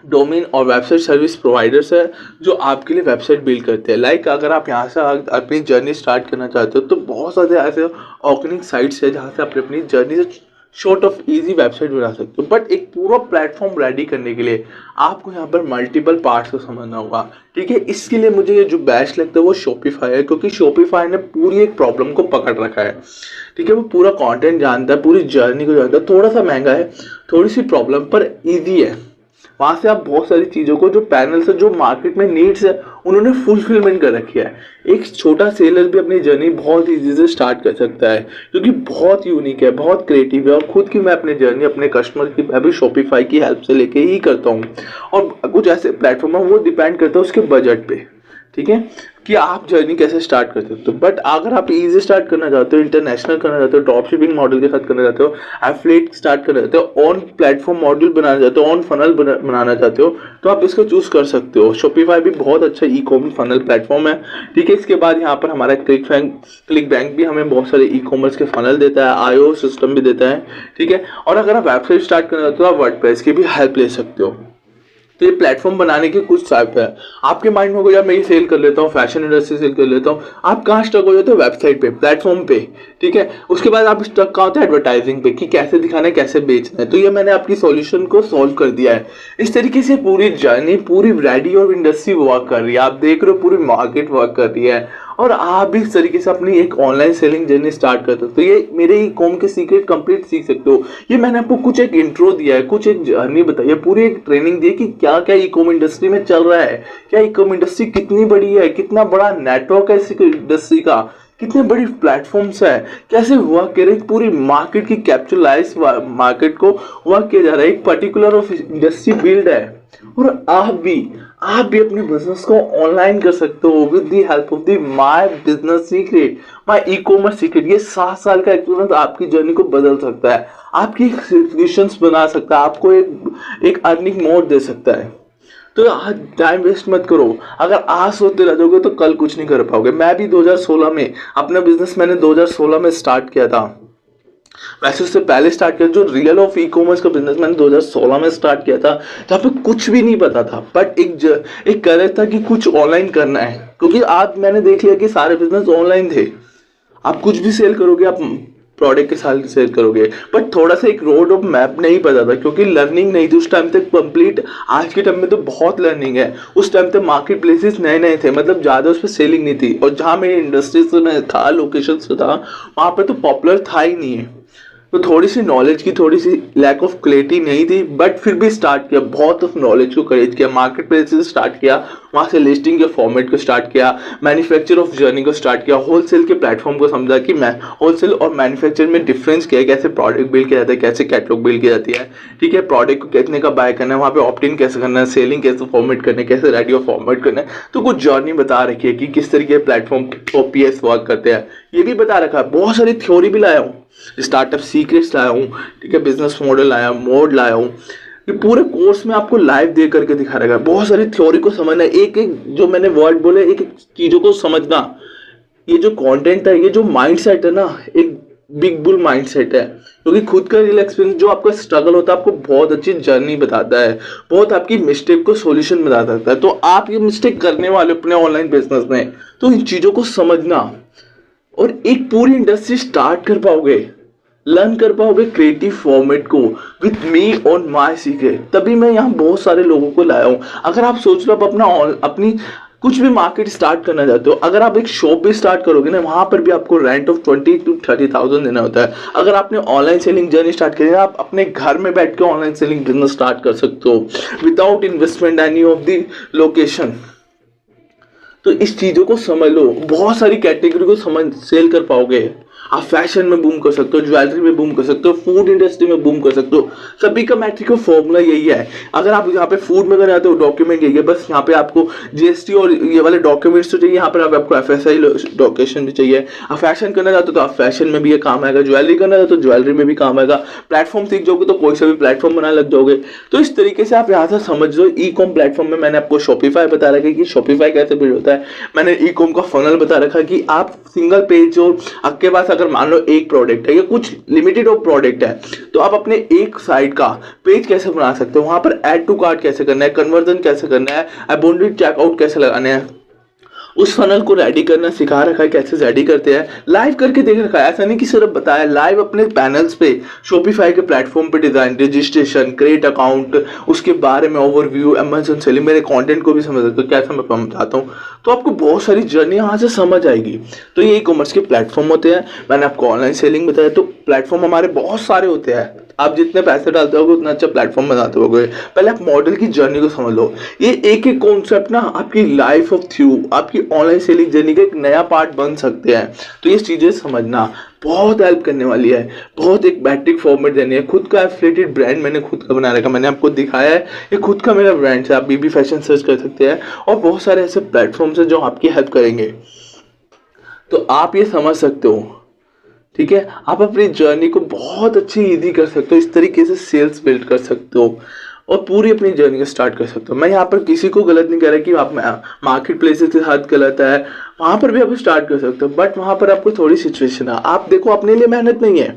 डोमेन और वेबसाइट सर्विस प्रोवाइडर्स है जो आपके लिए वेबसाइट बिल्ड करते हैं। लाइक अगर आप यहाँ से अपनी जर्नी स्टार्ट करना चाहते हो तो बहुत सारे ऐसे ऑर्गेनिक साइट्स है जहाँ से आप अपनी जर्नी से शॉर्ट ऑफ इजी वेबसाइट बना सकते हो। बट एक पूरा प्लेटफॉर्म रेडी करने के लिए आपको यहाँ पर मल्टीपल पार्ट्स को समझना होगा, ठीक है। इसके लिए मुझे ये जो बेस्ट लगता है वो शॉपिफाई है, क्योंकि शॉपिफाई ने पूरी एक प्रॉब्लम को पकड़ रखा है, ठीक है। वो पूरा कंटेंट जानता है, पूरी जर्नी को जानता है। थोड़ा सा महंगा है, थोड़ी सी प्रॉब्लम, पर ईजी है। वहाँ से आप बहुत सारी चीज़ों को, जो पैनल से जो मार्केट में नीड्स है, उन्होंने फुलफिलमेंट कर रखी है। एक छोटा सेलर भी अपनी जर्नी बहुत ईजी से स्टार्ट कर सकता है, क्योंकि बहुत यूनिक है, बहुत क्रिएटिव है। और खुद की मैं अपनी जर्नी अपने कस्टमर की अभी शॉपिफाई की हेल्प से लेके ही करता हूँ। और कुछ ऐसे प्लेटफॉर्म है, वो डिपेंड करता है उसके बजट पे, ठीक है, कि आप जर्नी कैसे स्टार्ट कर सकते हो। बट अगर आप इजी स्टार्ट करना चाहते हो, इंटरनेशनल करना चाहते हो, ड्रॉप शिपिंग मॉडल के साथ करना चाहते हो, एफिलिएट स्टार्ट करना चाहते हो, ऑन प्लेटफॉर्म मॉड्यूल बनाना चाहते हो, ऑन फनल बनाना चाहते हो, तो आप इसको चूज कर सकते हो। शॉपिफाई भी बहुत अच्छा ई कॉमर्स फनल प्लेटफॉर्म है, ठीक है। इसके बाद यहाँ पर हमारा क्लिक बैंक भी हमें बहुत सारे ई कॉमर्स के फनल देता है, IO सिस्टम भी देता है, ठीक है। और अगर आप वेबसाइट स्टार्ट करना चाहते हो, आप वर्डप्रेस की भी हेल्प ले सकते हो, तो ये प्लेटफॉर्म बनाने के कुछ टाइप है। आपके माइंड में होगा यार मैं ये सेल कर लेता हूँ, फैशन इंडस्ट्री सेल कर लेता हूँ। आप कहाँ स्टक हो जाते हो? वेबसाइट पे, प्लेटफॉर्म पे, ठीक है। उसके बाद आप स्टक कहाँ होते हैं? एडवर्टाइजिंग पे, कि कैसे दिखाना है, कैसे बेचना है। तो ये मैंने आपकी सॉल्यूशन को सॉल्व कर दिया है। इस तरीके से पूरी जर्नी, पूरी रेडी और इंडस्ट्री वर्क कर रही है। आप देख रहे हो पूरी मार्केट वर्क कर रही है, और आप भी इस तरीके से अपनी एक ऑनलाइन सेलिंग जर्नी स्टार्ट करते हो। तो ये मेरे ई कॉम के सीक्रेट कंप्लीट सीख सकते हो। ये मैंने आपको कुछ एक इंट्रो दिया है, कुछ एक जर्नी बताई है, पूरी एक ट्रेनिंग दी है कि क्या क्या ई कॉम इंडस्ट्री में चल रहा है, क्या ई कॉम इंडस्ट्री कितनी बड़ी है, कितना बड़ा नेटवर्क है इस इंडस्ट्री का, कितने बड़ी प्लेटफॉर्म्स है, कैसे हुआ कह रहे पूरी मार्केट की कैप्चुलाइज मार्केट को वर्क किया जा रहा है, एक पर्टिकुलर ऑफ इंडस्ट्री बिल्ड है। और आप भी अपने बिजनेस को ऑनलाइन कर सकते हो with the help of the my business secret, my e commerce secret. ये 7 साल का एक्सपीरियंस आपकी जर्नी को बदल सकता है, आपकी सॉल्यूशंस बना सकता है, आपको एक अर्निंग मोड दे सकता है। तो आज टाइम वेस्ट मत करो। अगर आज सोचते रह जाओगे तो कल कुछ नहीं कर पाओगे। मैं भी 2016 में अपना बिजनेस मैंने 2016 में स्टार्ट किया था। वैसे उससे पहले स्टार्ट किया, जो रियल ऑफ ई कॉमर्स का बिजनेस मैंने 2016 में स्टार्ट किया था, जहाँ पे कुछ भी नहीं पता था, बट एक करेज था कि कुछ ऑनलाइन करना है। क्योंकि आज मैंने देख लिया कि सारे बिजनेस ऑनलाइन थे। आप कुछ भी सेल करोगे, आप प्रोडक्ट के साथ सेल करोगे, बट थोड़ा सा एक रोड ऑफ मैप नहीं पता था, क्योंकि लर्निंग नहीं थी उस टाइम तक कंप्लीट। आज के टाइम में तो बहुत लर्निंग है। उस टाइम तक मार्केट प्लेसेस नए नए थे, मतलब ज़्यादा उस पर सेलिंग नहीं थी, और जहाँ मेरी इंडस्ट्रीज में था, लोकेशन से था, वहाँ पर तो पॉपुलर था ही नहीं है। तो थोड़ी सी नॉलेज की थोड़ी सी लैक ऑफ क्लैरिटी नहीं थी, बट फिर भी स्टार्ट किया, बहुत ऑफ नॉलेज को करेज किया, मार्केट प्लेस से स्टार्ट किया, वहाँ से लिस्टिंग के फॉर्मेट को स्टार्ट किया, मैन्युफैक्चर ऑफ जर्नी को स्टार्ट किया, होलसेल के प्लेटफॉर्म को समझा कि मैं होलसेल और मैन्युफैक्चर में डिफरेंस क्या है, कैसे प्रोडक्ट बिल्ड किया जाता है, कैसे कैटलॉग बिल्ड की जाती है, ठीक है, प्रोडक्ट को कितने का बाय करना है, वहाँ पे ऑप्ट-इन कैसे करना है, सेलिंग कैसे फॉर्मेट करना है, कैसे रेडी और फॉर्मेट करना है। तो कुछ जर्नी बता रखी है कि किस तरीके के प्लेटफॉर्म ओपीएस वर्क करते हैं, ये भी बता रखा है। बहुत सारी थ्योरी भी लाया हूँ, स्टार्टअप सीक्रेट्स लाया हूँ, ठीक है, बिजनेस मॉडल लाया, मोड लाया हूँ। ये पूरे कोर्स में आपको लाइव दे करके दिखा रहेगा। बहुत सारी थ्योरी को समझना, एक एक जो मैंने वर्ड बोले, एक एक चीजों को समझना। ये जो कंटेंट है, ये जो माइंडसेट है ना, एक बिग बुल माइंडसेट है, क्योंकि खुद का रियल एक्सपीरियंस जो आपका स्ट्रगल होता है, आपको बहुत अच्छी जर्नी बताता है, बहुत आपकी मिस्टेक को सॉल्यूशन बता सकता है। तो आप ये मिस्टेक करने वाले अपने ऑनलाइन बिजनेस में, तो इन चीजों को समझना और एक पूरी इंडस्ट्री स्टार्ट कर पाओगे, लर्न कर पाओगे क्रिएटिव फॉर्मेट को with me on my secret. तभी मैं यहाँ बहुत सारे लोगों को लाया हूँ। अगर आप सोच रहे हो अपनी कुछ भी मार्केट स्टार्ट करना चाहते हो, अगर आप एक शॉप भी स्टार्ट करोगे ना, वहां पर भी आपको रेंट ऑफ 20 to 30,000 देना होता है। अगर आपने ऑनलाइन सेलिंग जर्नी स्टार्ट करी है, आप अपने घर में बैठ के ऑनलाइन सेलिंग बिजनेस स्टार्ट कर सकते हो without investment any of the location. तो इस चीजों को समझ लो, बहुत सारी कैटेगरी को समझ सेल कर पाओगे। आप फैशन में बूम कर सकते हो, ज्वेलरी में बूम कर सकते हो, फूड इंडस्ट्री में बूम कर सकते हो। सभी का मैट्रिक फॉर्मूला यही है। अगर आप यहाँ पे फूड में करना चाहते हो, डॉक्यूमेंट यही है, बस यहाँ पे आपको जीएसटी और ये वाले डॉक्यूमेंट्स तो चाहिए, यहाँ पर आपको एफएसआई लोकेशन भी चाहिए। आप फैशन करना चाहते हो तो आप फैशन में भी ये काम आएगा, ज्वेलरी करना चाहते हो तो ज्वेलरी में भी काम आएगा। प्लेटफॉर्म सीख जाओगे तो कोई सा भी प्लेटफॉर्म बनाने लग जाओगे। तो इस तरीके से आप यहाँ से समझ लो। ई कॉम प्लेटफॉर्म में मैंने आपको शॉपिफाई बता रखा है कि शॉपिफाई कैसे बिल्ड होता है। मैंने ई कॉम का फनल बता रखा है कि आप सिंगल पेज जो आपके पास अगर मान लो एक प्रोडक्ट है या कुछ लिमिटेड ऑफ प्रोडक्ट है, तो आप अपने एक साइड का पेज कैसे बना सकते हो, वहां पर ऐड टू कार्ट कैसे करना है, कन्वर्जन कैसे करना है, अबाउंडेड चेकआउट कैसे लगाना है, उस फनल को रेडी करना सिखा रखा है, कैसे रेडी करते हैं, लाइव करके देख रखा है। ऐसा नहीं कि सिर्फ बताया, लाइव अपने पैनल्स पे शॉपिफाई के प्लेटफॉर्म पे डिजाइन, रजिस्ट्रेशन, क्रिएट अकाउंट, उसके बारे में ओवरव्यू, अमेज़न सेलिंग, मेरे कंटेंट को भी समझ सकते हो कैसे मैं समझाता हूँ। तो आपको बहुत सारी जर्नी यहाँ से समझ आएगी। तो ये ई कॉमर्स के प्लेटफॉर्म होते हैं। मैंने आपको ऑनलाइन सेलिंग बताया, तो प्लेटफॉर्म हमारे बहुत सारे होते हैं। आप जितने पैसे डालते होगे उतना अच्छा प्लेटफॉर्म बनाते होगे। पहले आप मॉडल की जर्नी को समझ लो। ये एक एक कॉन्सेप्ट ना आपकी लाइफ ऑफ थ्रू, आपकी ऑनलाइन सेलिंग जर्नी का एक नया पार्ट बन सकते हैं। तो ये चीजें समझना बहुत हेल्प करने वाली है। बहुत एक मैट्रिक फॉर्मेट देनी है। खुद का एफिलिएटेड ब्रांड मैंने खुद का बना रखा, मैंने आपको दिखाया है। ये खुद का मेरा ब्रांड है, आप बीबी फैशन सर्च कर सकते हैं। और बहुत सारे ऐसे प्लेटफॉर्म्स हैं जो आपकी हेल्प करेंगे। तो आप ये समझ सकते हो, ठीक है। आप अपनी जर्नी को बहुत अच्छी ईजी कर सकते हो, इस तरीके से सेल्स बिल्ड कर सकते हो और पूरी अपनी जर्नी को स्टार्ट कर सकते हो। मैं यहाँ पर किसी को गलत नहीं कह रहा कि आप मार्केट प्लेसेस के साथ गलत है, वहाँ पर भी आप स्टार्ट कर सकते हो, बट वहाँ पर आपको थोड़ी सिचुएशन है। आप देखो, अपने लिए मेहनत नहीं है,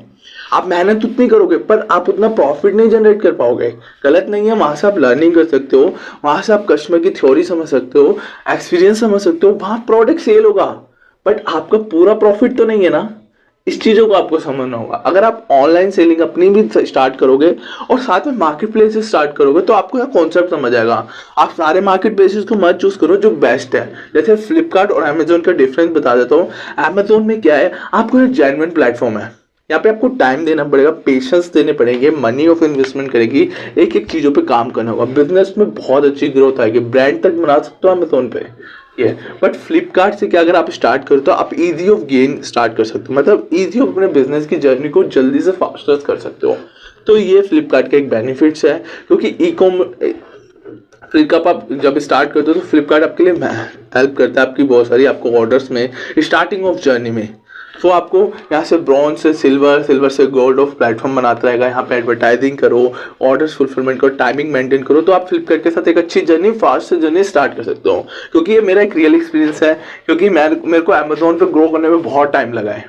आप मेहनत उतनी करोगे पर आप उतना प्रॉफिट नहीं जनरेट कर पाओगे। गलत नहीं है, वहां से आप लर्निंग कर सकते हो, वहां से आप कस्टमर की थ्योरी समझ सकते हो, एक्सपीरियंस समझ सकते हो, वहां प्रोडक्ट सेल होगा, बट आपका पूरा प्रॉफिट तो नहीं है ना। इस चीजों को आपको समझना होगा। अगर आप ऑनलाइन सेलिंग अपनी भी स्टार्ट करोगे और साथ में मार्केट प्लेसेस स्टार्ट करोगे तो आपको यह कॉन्सेप्ट समझ आएगा। आप सारे मार्केट प्लेसेस को मत चूज करो, जो बेस्ट है। जैसे फ्लिपकार्ट और अमेजोन का डिफरेंस बता देता हूँ। अमेजोन में क्या है, आपको एक जेन्युइन प्लेटफॉर्म है, यहाँ पे आपको टाइम देना पड़ेगा, पेशेंस देने पड़ेंगे, मनी ऑफ इन्वेस्टमेंट करेगी, एक एक चीजों पे काम करना होगा। बिजनेस में बहुत अच्छी ग्रोथ आएगी, ब्रांड तक बना सकते हो अमेजोन पे ये। बट फ्लिपकार्ट से क्या, अगर आप स्टार्ट करो तो आप इजी ऑफ गेन स्टार्ट कर सकते हो, मतलब इजी ऑफ अपने बिजनेस की जर्नी को जल्दी से फास्टर कर सकते हो। तो ये फ्लिपकार्ट के एक बेनिफिट्स है, क्योंकि ई कॉम फ्लिपकार्ट आप जब स्टार्ट करते हो तो फ्लिपकार्ट आपके लिए हेल्प करता है आपकी बहुत सारी आपको ऑर्डर्स में, स्टार्टिंग ऑफ जर्नी में। तो आपको यहाँ से ब्रॉन्ज से सिल्वर, सिल्वर से गोल्ड ऑफ प्लेटफॉर्म बनाता रहेगा। यहाँ पे एडवर्टाइजिंग करो, ऑर्डर्स फुलफिलमेंट करो, टाइमिंग मेंटेन करो, तो आप फ्लिपकार्ट के साथ एक अच्छी जर्नी, फास्ट से जर्नी स्टार्ट कर सकते हो। क्योंकि ये मेरा एक रियल एक्सपीरियंस है, क्योंकि मेरे को अमेजोन पे ग्रो करने में बहुत टाइम लगा है।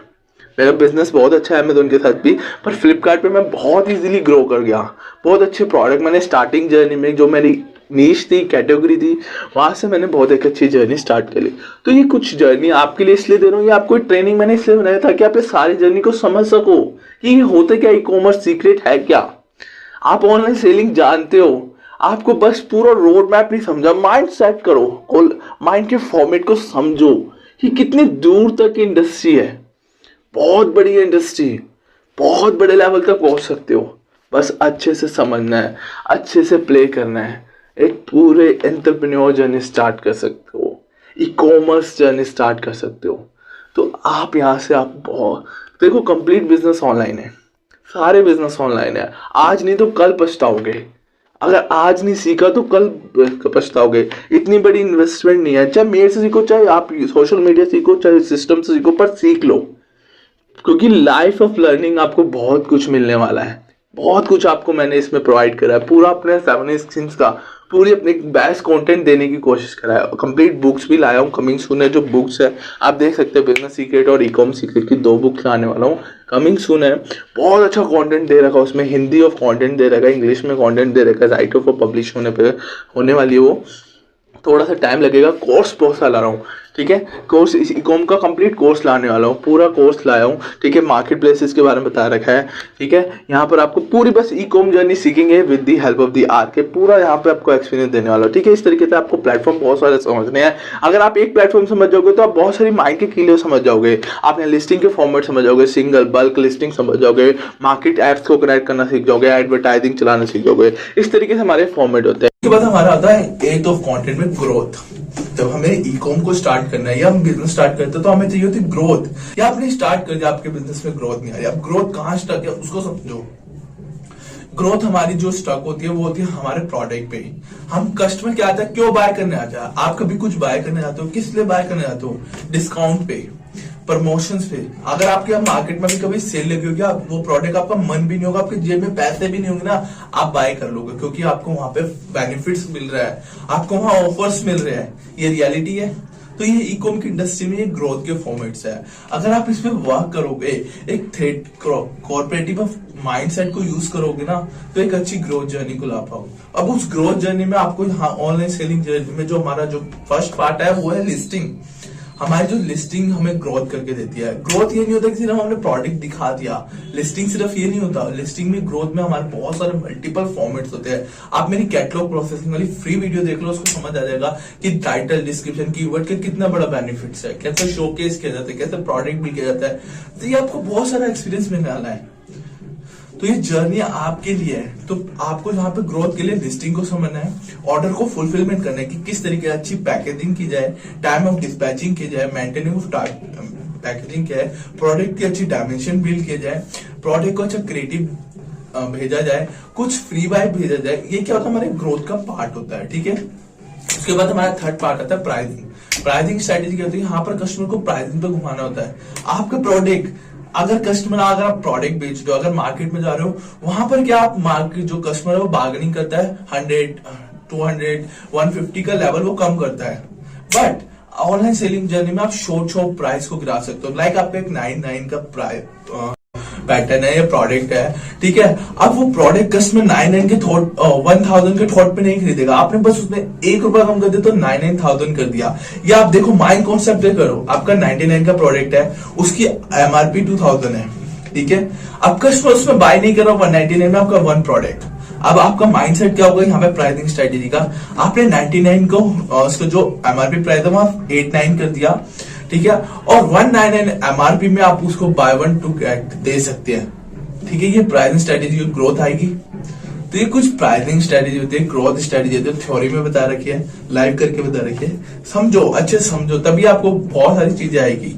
मेरा बिजनेस बहुत अच्छा है अमेजोन के साथ भी, पर फ्लिपकार्ट पे मैं बहुत इजीली ग्रो कर गया। बहुत अच्छे प्रोडक्ट मैंने स्टार्टिंग जर्नी में, जो मेरी नीश थी, कैटेगरी थी, वहां से मैंने बहुत एक अच्छी जर्नी स्टार्ट करी। तो ये कुछ जर्नी आपके लिए इसलिए दे रहा हूँ, ये आपको ट्रेनिंग मैंने इसलिए बनाया था कि आप ये सारी जर्नी को समझ सको कि ये होते क्या, ई कॉमर्स सीक्रेट है क्या। आप ऑनलाइन सेलिंग जानते हो, आपको बस पूरा रोड मैप नहीं समझा, माइंड सेट करो, माइंड के फॉर्मेट को समझो कि कितनी दूर तक इंडस्ट्री है, बहुत बड़ी इंडस्ट्री, बहुत बड़े लेवल तक पहुंच सकते हो। बस अच्छे से समझना है, अच्छे से प्ले करना है, एक पूरे एंटरप्रेन्योर जर्नी स्टार्ट कर सकते हो, ई कॉमर्स जर्नी स्टार्ट कर सकते हो। तो आप यहाँ से आप बहुत देखो, कंप्लीट बिजनेस ऑनलाइन है, सारे बिजनेस ऑनलाइन है। आज नहीं तो कल पछताओगे, अगर आज नहीं सीखा तो कल पछताओगे। इतनी बड़ी इन्वेस्टमेंट नहीं है, चाहे मेरे से सीखो, चाहे आप सोशल मीडिया सीखो, चाहे सिस्टम से सीखो, पर सीख लो, क्योंकि लाइफ ऑफ लर्निंग आपको बहुत कुछ मिलने वाला है। बहुत कुछ आपको मैंने इसमें प्रोवाइड करा है, पूरा अपने 7 स्किल्स का पूरी अपने बेस्ट कंटेंट देने की कोशिश करा है। कंप्लीट बुक्स भी लाया हूँ, कमिंग सून है। जो बुक्स है आप देख सकते हैं, बिजनेस सीक्रेट और ई कॉम सीक्रेट की 2 बुक्स लाने वाला हूँ, कमिंग सून है। बहुत अच्छा कंटेंट दे रखा है उसमें, हिंदी ऑफ कंटेंट दे रखा है, इंग्लिश में कंटेंट दे रखा है, राइट ऑफ पब्लिश होने वाली है वो। थोड़ा सा टाइम लगेगा, कोर्स बहुत सा ला रहा हूँ, ठीक है। कोर्स ई कॉम का कंप्लीट कोर्स लाने वाला हूँ, पूरा कोर्स लाया हूँ, ठीक है। मार्केट प्लेसेस के बारे में बता रखा है, ठीक है। यहाँ पर आपको पूरी बस ई कॉम जर्नी सीखेंगे with the help of the R K, पूरा यहाँ पे आपको एक्सपीरियंस देने वाला हूँ, ठीक है। इस तरीके से आपको प्लेटफॉर्म बहुत सारे समझने हैं। अगर आप एक प्लेटफॉर्म समझ जाओगे तो आप बहुत सारी माइंड के कीले समझ जाओगे, आपने लिस्टिंग के फॉर्मेट समझ जाओगे, सिंगल बल्क लिस्टिंग समझ जाओगे, मार्केट एप्स को कनेक्ट करना सीख जाओगे, एडवर्टाइजिंग चलाना सीख जाओगे। इस तरीके से हमारे फॉर्मेट होते हैं। उसके बाद हमारा आता है 8th ऑफ कंटेंट में ग्रोथ। जब हमें ई कॉम को स्टार्ट करना है या हम बिजनेस स्टार्ट करते हैं तो हमें चाहिए होती ग्रोथ, या आपने स्टार्ट कर दिया, आपके बिजनेस में ग्रोथ नहीं आ रही, अब ग्रोथ कहाँ स्टक है उसको समझो। ग्रोथ हमारी जो स्टक होती है वो होती है हमारे प्रोडक्ट पे। हम कस्टमर क्या आता है, क्यों बाय करने आता है, आप कभी कुछ बाय करने जाते हो, किस लिए बाय करने जाते हो, डिस्काउंट पे, प्रमोशंस पे। अगर आपके मार्केट में भी कभी सेल लगी होगी, आप वो प्रोडक्ट आपका मन भी नहीं होगा, आपके जेब में पैसे भी नहीं होंगे ना, आप बाय कर लोगे, क्योंकि आपको वहां पे बेनिफिट्स मिल रहा है, आपको वहां ऑफर्स मिल रहे हैं। ये रियलिटी है। तो ये ई कॉम की इंडस्ट्री में ये ग्रोथ के फॉर्मेट्स है। अगर आप इसमें वर्क करोगे, एक कॉर्पोरेटिव माइंडसेट को यूज करोगे ना, तो एक अच्छी ग्रोथ जर्नी को ला पाओगे। अब उस ग्रोथ जर्नी में आपको यहाँ ऑनलाइन सेलिंग जर्नी में जो हमारा जो फर्स्ट पार्ट है वो है लिस्टिंग। हमारी जो लिस्टिंग हमें ग्रोथ करके देती है। ग्रोथ ये नहीं होता कि सिर्फ हमने प्रोडक्ट दिखा दिया, लिस्टिंग सिर्फ ये नहीं होता। लिस्टिंग में ग्रोथ में हमारे बहुत सारे मल्टीपल फॉर्मेट्स होते हैं। आप मेरी कैटलॉग प्रोसेसिंग वाली फ्री वीडियो देख लो, उसको समझ आ जाएगा कि टाइटल, डिस्क्रिप्शन, कीवर्ड के कितना बड़ा बेनिफिट्स है, कैसे शोकेस किया जाता है, कैसे प्रोडक्ट भी किया जाता है। तो ये आपको बहुत सारा एक्सपीरियंस मिलने वाला है। तो ये जर्नी आपके लिए है। तो आपको यहाँ पे ग्रोथ के लिए लिस्टिंग को समझना है, ऑर्डर को फुलफिलमेंट करना है कि किस तरीके से अच्छी पैकेजिंग की जाए, टाइम ऑफ डिस्पैचिंग की जाए, मेंटेनिंग ऑफ पैकेजिंग क्या है, प्रोडक्ट की अच्छी डायमेंशन बिल्ड किया जाए, प्रोडक्ट को अच्छा क्रिएटिव भेजा जाए, कुछ फ्री बाय भेजा जाए। ये क्या होता है, हमारे ग्रोथ का पार्ट होता है, ठीक है। उसके बाद हमारा थर्ड पार्ट आता है प्राइसिंग। प्राइसिंग स्ट्रेटेजी क्या होती है, यहाँ पर कस्टमर को प्राइसिंग पे घुमाना होता है। आपका प्रोडक्ट अगर अगर आप प्रोडक्ट बेच रहे हो, अगर मार्केट में जा रहे हो, वहां पर क्या आप मार्केट जो कस्टमर है वो बार्गेनिंग करता है, 100, 200, 150 का लेवल वो कम करता है। बट ऑनलाइन सेलिंग जर्नी में आप शॉर्ट प्राइस को गिरा सकते हो। लाइक आपका एक 99 का प्राइस पैटर्न है या प्रोडक्ट है, ठीक है। अब वो प्रोडक्ट कस्टमर 99 के थॉट 1000 के थॉट पे नहीं खरीदेगा, आपने बस उसमें 1 रुपया कम कर दिया तो 99,000 कर दिया। या आप देखो माइंड कॉन्सेप्ट करो, आपका 99 का प्रोडक्ट है, उसकी एमआरपी 2000 है, ठीक है। अब कस्टमर उसमें बाय नहीं कर रहा 199 में आपका वन प्रोडक्ट। अब आपका माइंडसेट क्या होगा यहाँ पे प्राइसिंग स्ट्रेटेजी का, आपने 99 को उसका जो एमआरपी प्राइस है वहां 89 कर दिया, ठीक है। और 199 एमआरपी में आप उसको बाय 1 टू गेट दे सकते हैं, ठीक है। ये प्राइसिंग स्ट्रेटेजी की ग्रोथ आएगी। तो ये कुछ प्राइसिंग स्ट्रेटेजी होती है, ग्रोथ स्ट्रेटेजी होती है, थ्योरी में बता रखी है, लाइव करके बता रखी है। समझो, अच्छे से समझो, तभी आपको बहुत सारी चीजें आएगी,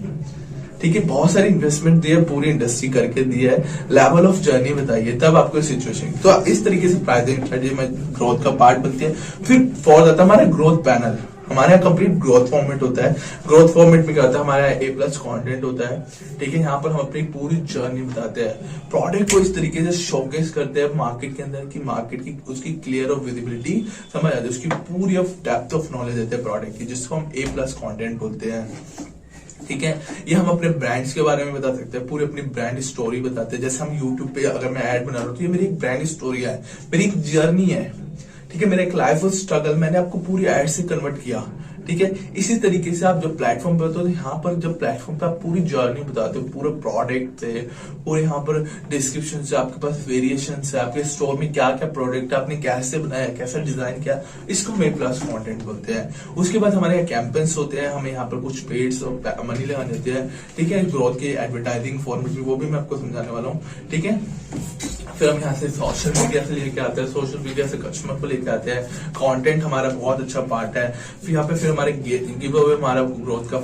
ठीक है। बहुत सारी इन्वेस्टमेंट दी है, पूरी इंडस्ट्री करके दी है, लेवल ऑफ जर्नी बताइए, तब आपको सिचुएशन। तो इस तरीके से प्राइसिंग स्ट्रेटेजी में ग्रोथ का पार्ट बनती है। फिर फॉर जाता है हमारा ग्रोथ पैनल, हमारे यहाँ कंप्लीट ग्रोथ फॉर्मेट होता है। ग्रोथ फॉर्मेट में क्या होता है, हमारे यहाँ A+ कंटेंट होता है, ठीक है। यहाँ पर हम अपनी पूरी जर्नी बताते हैं, प्रोडक्ट को इस तरीके से शोकेस करते हैं मार्केट के अंदर की, मार्केट की उसकी क्लियर ऑफ विजिबिलिटी समझ आती है, उसकी पूरी ऑफ डेप्थ ऑफ नॉलेज देते हैं प्रोडक्ट की, जिसको हम A+ कंटेंट बोलते हैं, ठीक है। ये हम अपने ब्रांड्स के बारे में बता सकते हैं, पूरी अपनी ब्रांड स्टोरी बताते हैं। जैसे हम यूट्यूब पे अगर मैं ऐड बना रहा हूँ तो ये मेरी एक ब्रांड स्टोरी है, मेरी एक जर्नी है, ठीक है। मेरा एक लाइफ ऑफ स्ट्रगल मैंने आपको पूरी एड से कन्वर्ट किया, ठीक है। इसी तरीके से आप जब प्लेटफॉर्म पे होते हो, यहाँ पर जब प्लेटफॉर्म पे आप पूरी जर्नी बताते हो, पूरे प्रोडक्ट से, पूरे यहाँ पर डिस्क्रिप्शन से, आपके पास वेरिएशन है, आपके स्टोर में क्या क्या प्रोडक्ट है, आपने कैसे बनाया, कैसा डिजाइन किया, इसको हम A+ कंटेंट बोलते हैं। उसके बाद हमारे यहाँ कैंपेन्स होते हैं, हमें यहाँ पर कुछ पेड्स और मनी लगानी होती है, ठीक है। ग्रोथ के एडवर्टाइजिंग फॉर्मेट भी, वो भी मैं आपको समझाने वाला हूँ, ठीक है। फिर हम यहाँ से सोशल मीडिया से लेके आते हैं, सोशल मीडिया से कस्टमर को लेके आते हैं, कंटेंट हमारा बहुत अच्छा पार्ट है। फिर यहाँ पे फिर हमारे गिव अवे हमारा ग्रोथ का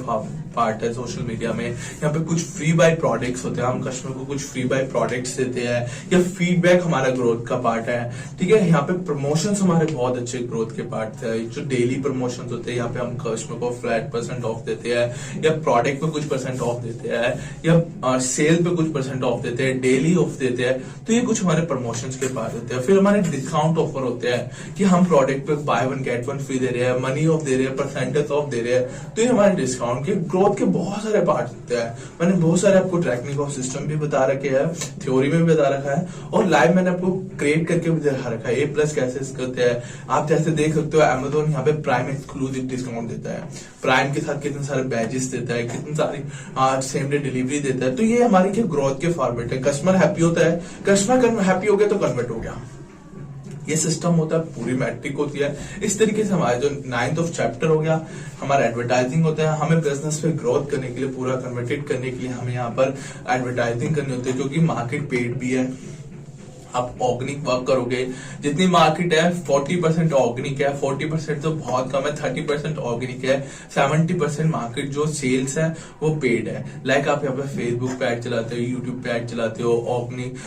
पार्ट है सोशल मीडिया में। यहाँ पे कुछ फ्री बाय प्रोडक्ट्स होते हैं, हम कस्टमर को कुछ फ्री बाय प्रोडक्ट्स देते हैं, या फीडबैक हमारा ग्रोथ का पार्ट है, ठीक है। यहाँ पे प्रमोशंस हमारे बहुत अच्छे ग्रोथ के पार्ट है, जो डेली प्रमोशंस होते हैं, यहाँ पे हम कस्टमर को फ्लैट % ऑफ देते हैं, या प्रोडक्ट पे कुछ % ऑफ देते हैं, या सेल पे कुछ % ऑफ देते हैं, डेली ऑफ देते हैं। तो ये कुछ हमारे प्रमोशंस के पार्ट होते हैं। फिर हमारे डिस्काउंट ऑफर होते हैं कि हम प्रोडक्ट पे बाय 1 गेट 1 फ्री दे रहे हैं, मनी ऑफ दे रहे हैं, % ऑफ दे रहे हैं। तो ये हमारे डिस्काउंट के ग्रोथ के बहुत सारे पार्ट होते हैं। मैंने बहुत सारे आपको ट्रैकिंग ऑफ सिस्टम भी बता रखे हैं, थ्योरी में भी बता रखा है, और लाइव मैंने आपको क्रिएट करके भी दिखा रखा है। A+ कैसे करते हैं आप जैसे देख सकते हो, Amazon यहाँ पे प्राइम एक्सक्लूसिव डिस्काउंट देता है, प्राइम के साथ कितने सारे बैजेस देता है, कितनी सारी सेम डे डिलीवरी देता है। तो ये हमारी क्या ग्रोथ के फॉर्मेट है। कस्टमर हैप्पी होता है, कस्टमर हैप्पी हो गया तो कन्वर्ट हो गया, ये सिस्टम होता है, पूरी मैट्रिक होती है। इस तरीके से हमारा जो 9th ऑफ चैप्टर हो गया, हमारा एडवर्टाइजिंग होता है। हमें बिजनेस पे ग्रोथ करने के लिए, पूरा कन्वर्टेड करने के लिए हमें यहाँ पर एडवर्टाइजिंग करनी होती है, क्योंकि मार्केट पेड भी है। आप ऑर्गेनिक वर्क करोगे, जितनी मार्केट है 40% ऑर्गेनिक है, 40% तो बहुत कम है, 30% ऑर्गेनिक है, 70% मार्केट जो सेल्स है वो पेड है। लाइक आप यहाँ पे फेसबुक पे ऐड चलाते हो, यूट्यूब पे ऐड चलाते हो, ऑर्गेनिक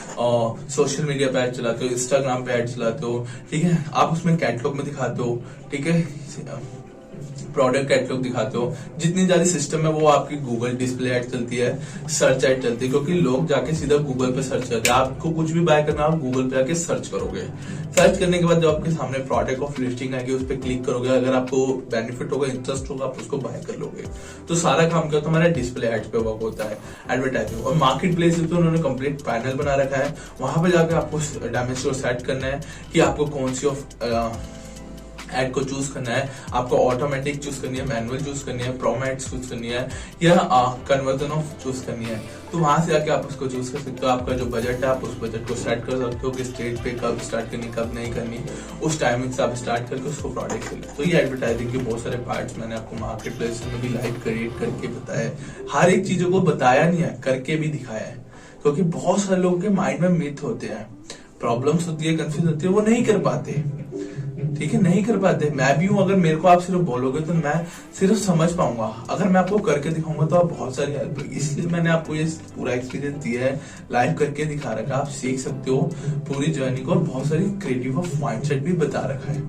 सोशल मीडिया पे ऐड चलाते हो, इंस्टाग्राम पे ऐड चलाते हो, ठीक है। आप उसमें कैटलॉग में दिखाते हो, ठीक है, प्रोडक्ट कैटलॉग दिखाते हो। जितनी ज्यादा सिस्टम है वो आपकी गूगल डिस्प्ले ऐड चलती है, सर्च ऐड चलती है, क्योंकि लोग जाके सीधा गूगल पे सर्च करते हैं। आपको कुछ भी बाय करना, आप गूगल पे आके सर्च करोगे, सर्च करने के बाद जब आपके सामने प्रोडक्ट ऑफ लिस्टिंग आएगी, उस पर क्लिक करोगे, अगर आपको बेनिफिट होगा, इंटरेस्ट होगा, आप उसको बाय कर लोगे। तो सारा काम क्या होता है, हमारा डिस्प्ले एड्स पे वर्क होता है, एडवर्टाइजिंग। और मार्केट प्लेस पे उन्होंने कंप्लीट पैनल बना रखा है, वहां पे जाकर आपको डायमेंशन सेट करना है कि आपको कौन सी ऑफ एड को चूज करना है, आपको ऑटोमेटिक चूज करनी है, मैनुअल चूज करनी है, प्रोमो एड चूज करनी है, या कन्वर्जन ऑफ चूज करनी है। तो वहां से आके आप उसको चूज कर सकते हो। आपका जो बजट है, आप उस बजट को सेट कर सकते हो कि स्टेज पे कब स्टार्ट करनी, कब नहीं करनी, उस टाइमिंग से आप स्टार्ट करके उसको प्रोडक्ट सेल। तो ये एडवर्टाइजिंग के बहुत सारे पार्ट्स मैंने आपको मार्केट प्लेस में भी लाइव क्रिएट करके बताया। हर एक चीजों को बताया नहीं है, करके भी दिखाया है, क्योंकि बहुत सारे लोगों के माइंड में मिथ होते हैं, प्रॉब्लम्स होती है, कंफ्यूज होती है, वो नहीं कर पाते, ठीक है, नहीं कर पाते। मैं भी हूं, अगर मेरे को आप सिर्फ बोलोगे तो मैं सिर्फ समझ पाऊंगा, अगर मैं आपको करके दिखाऊंगा तो आप बहुत सारी हेल्प होगी। इसलिए मैंने आपको ये पूरा एक्सपीरियंस दिया है, लाइव करके दिखा रखा है, आप सीख सकते हो पूरी जर्नी को। बहुत सारी क्रिएटिव ऑफ माइंडसेट भी बता रखा है,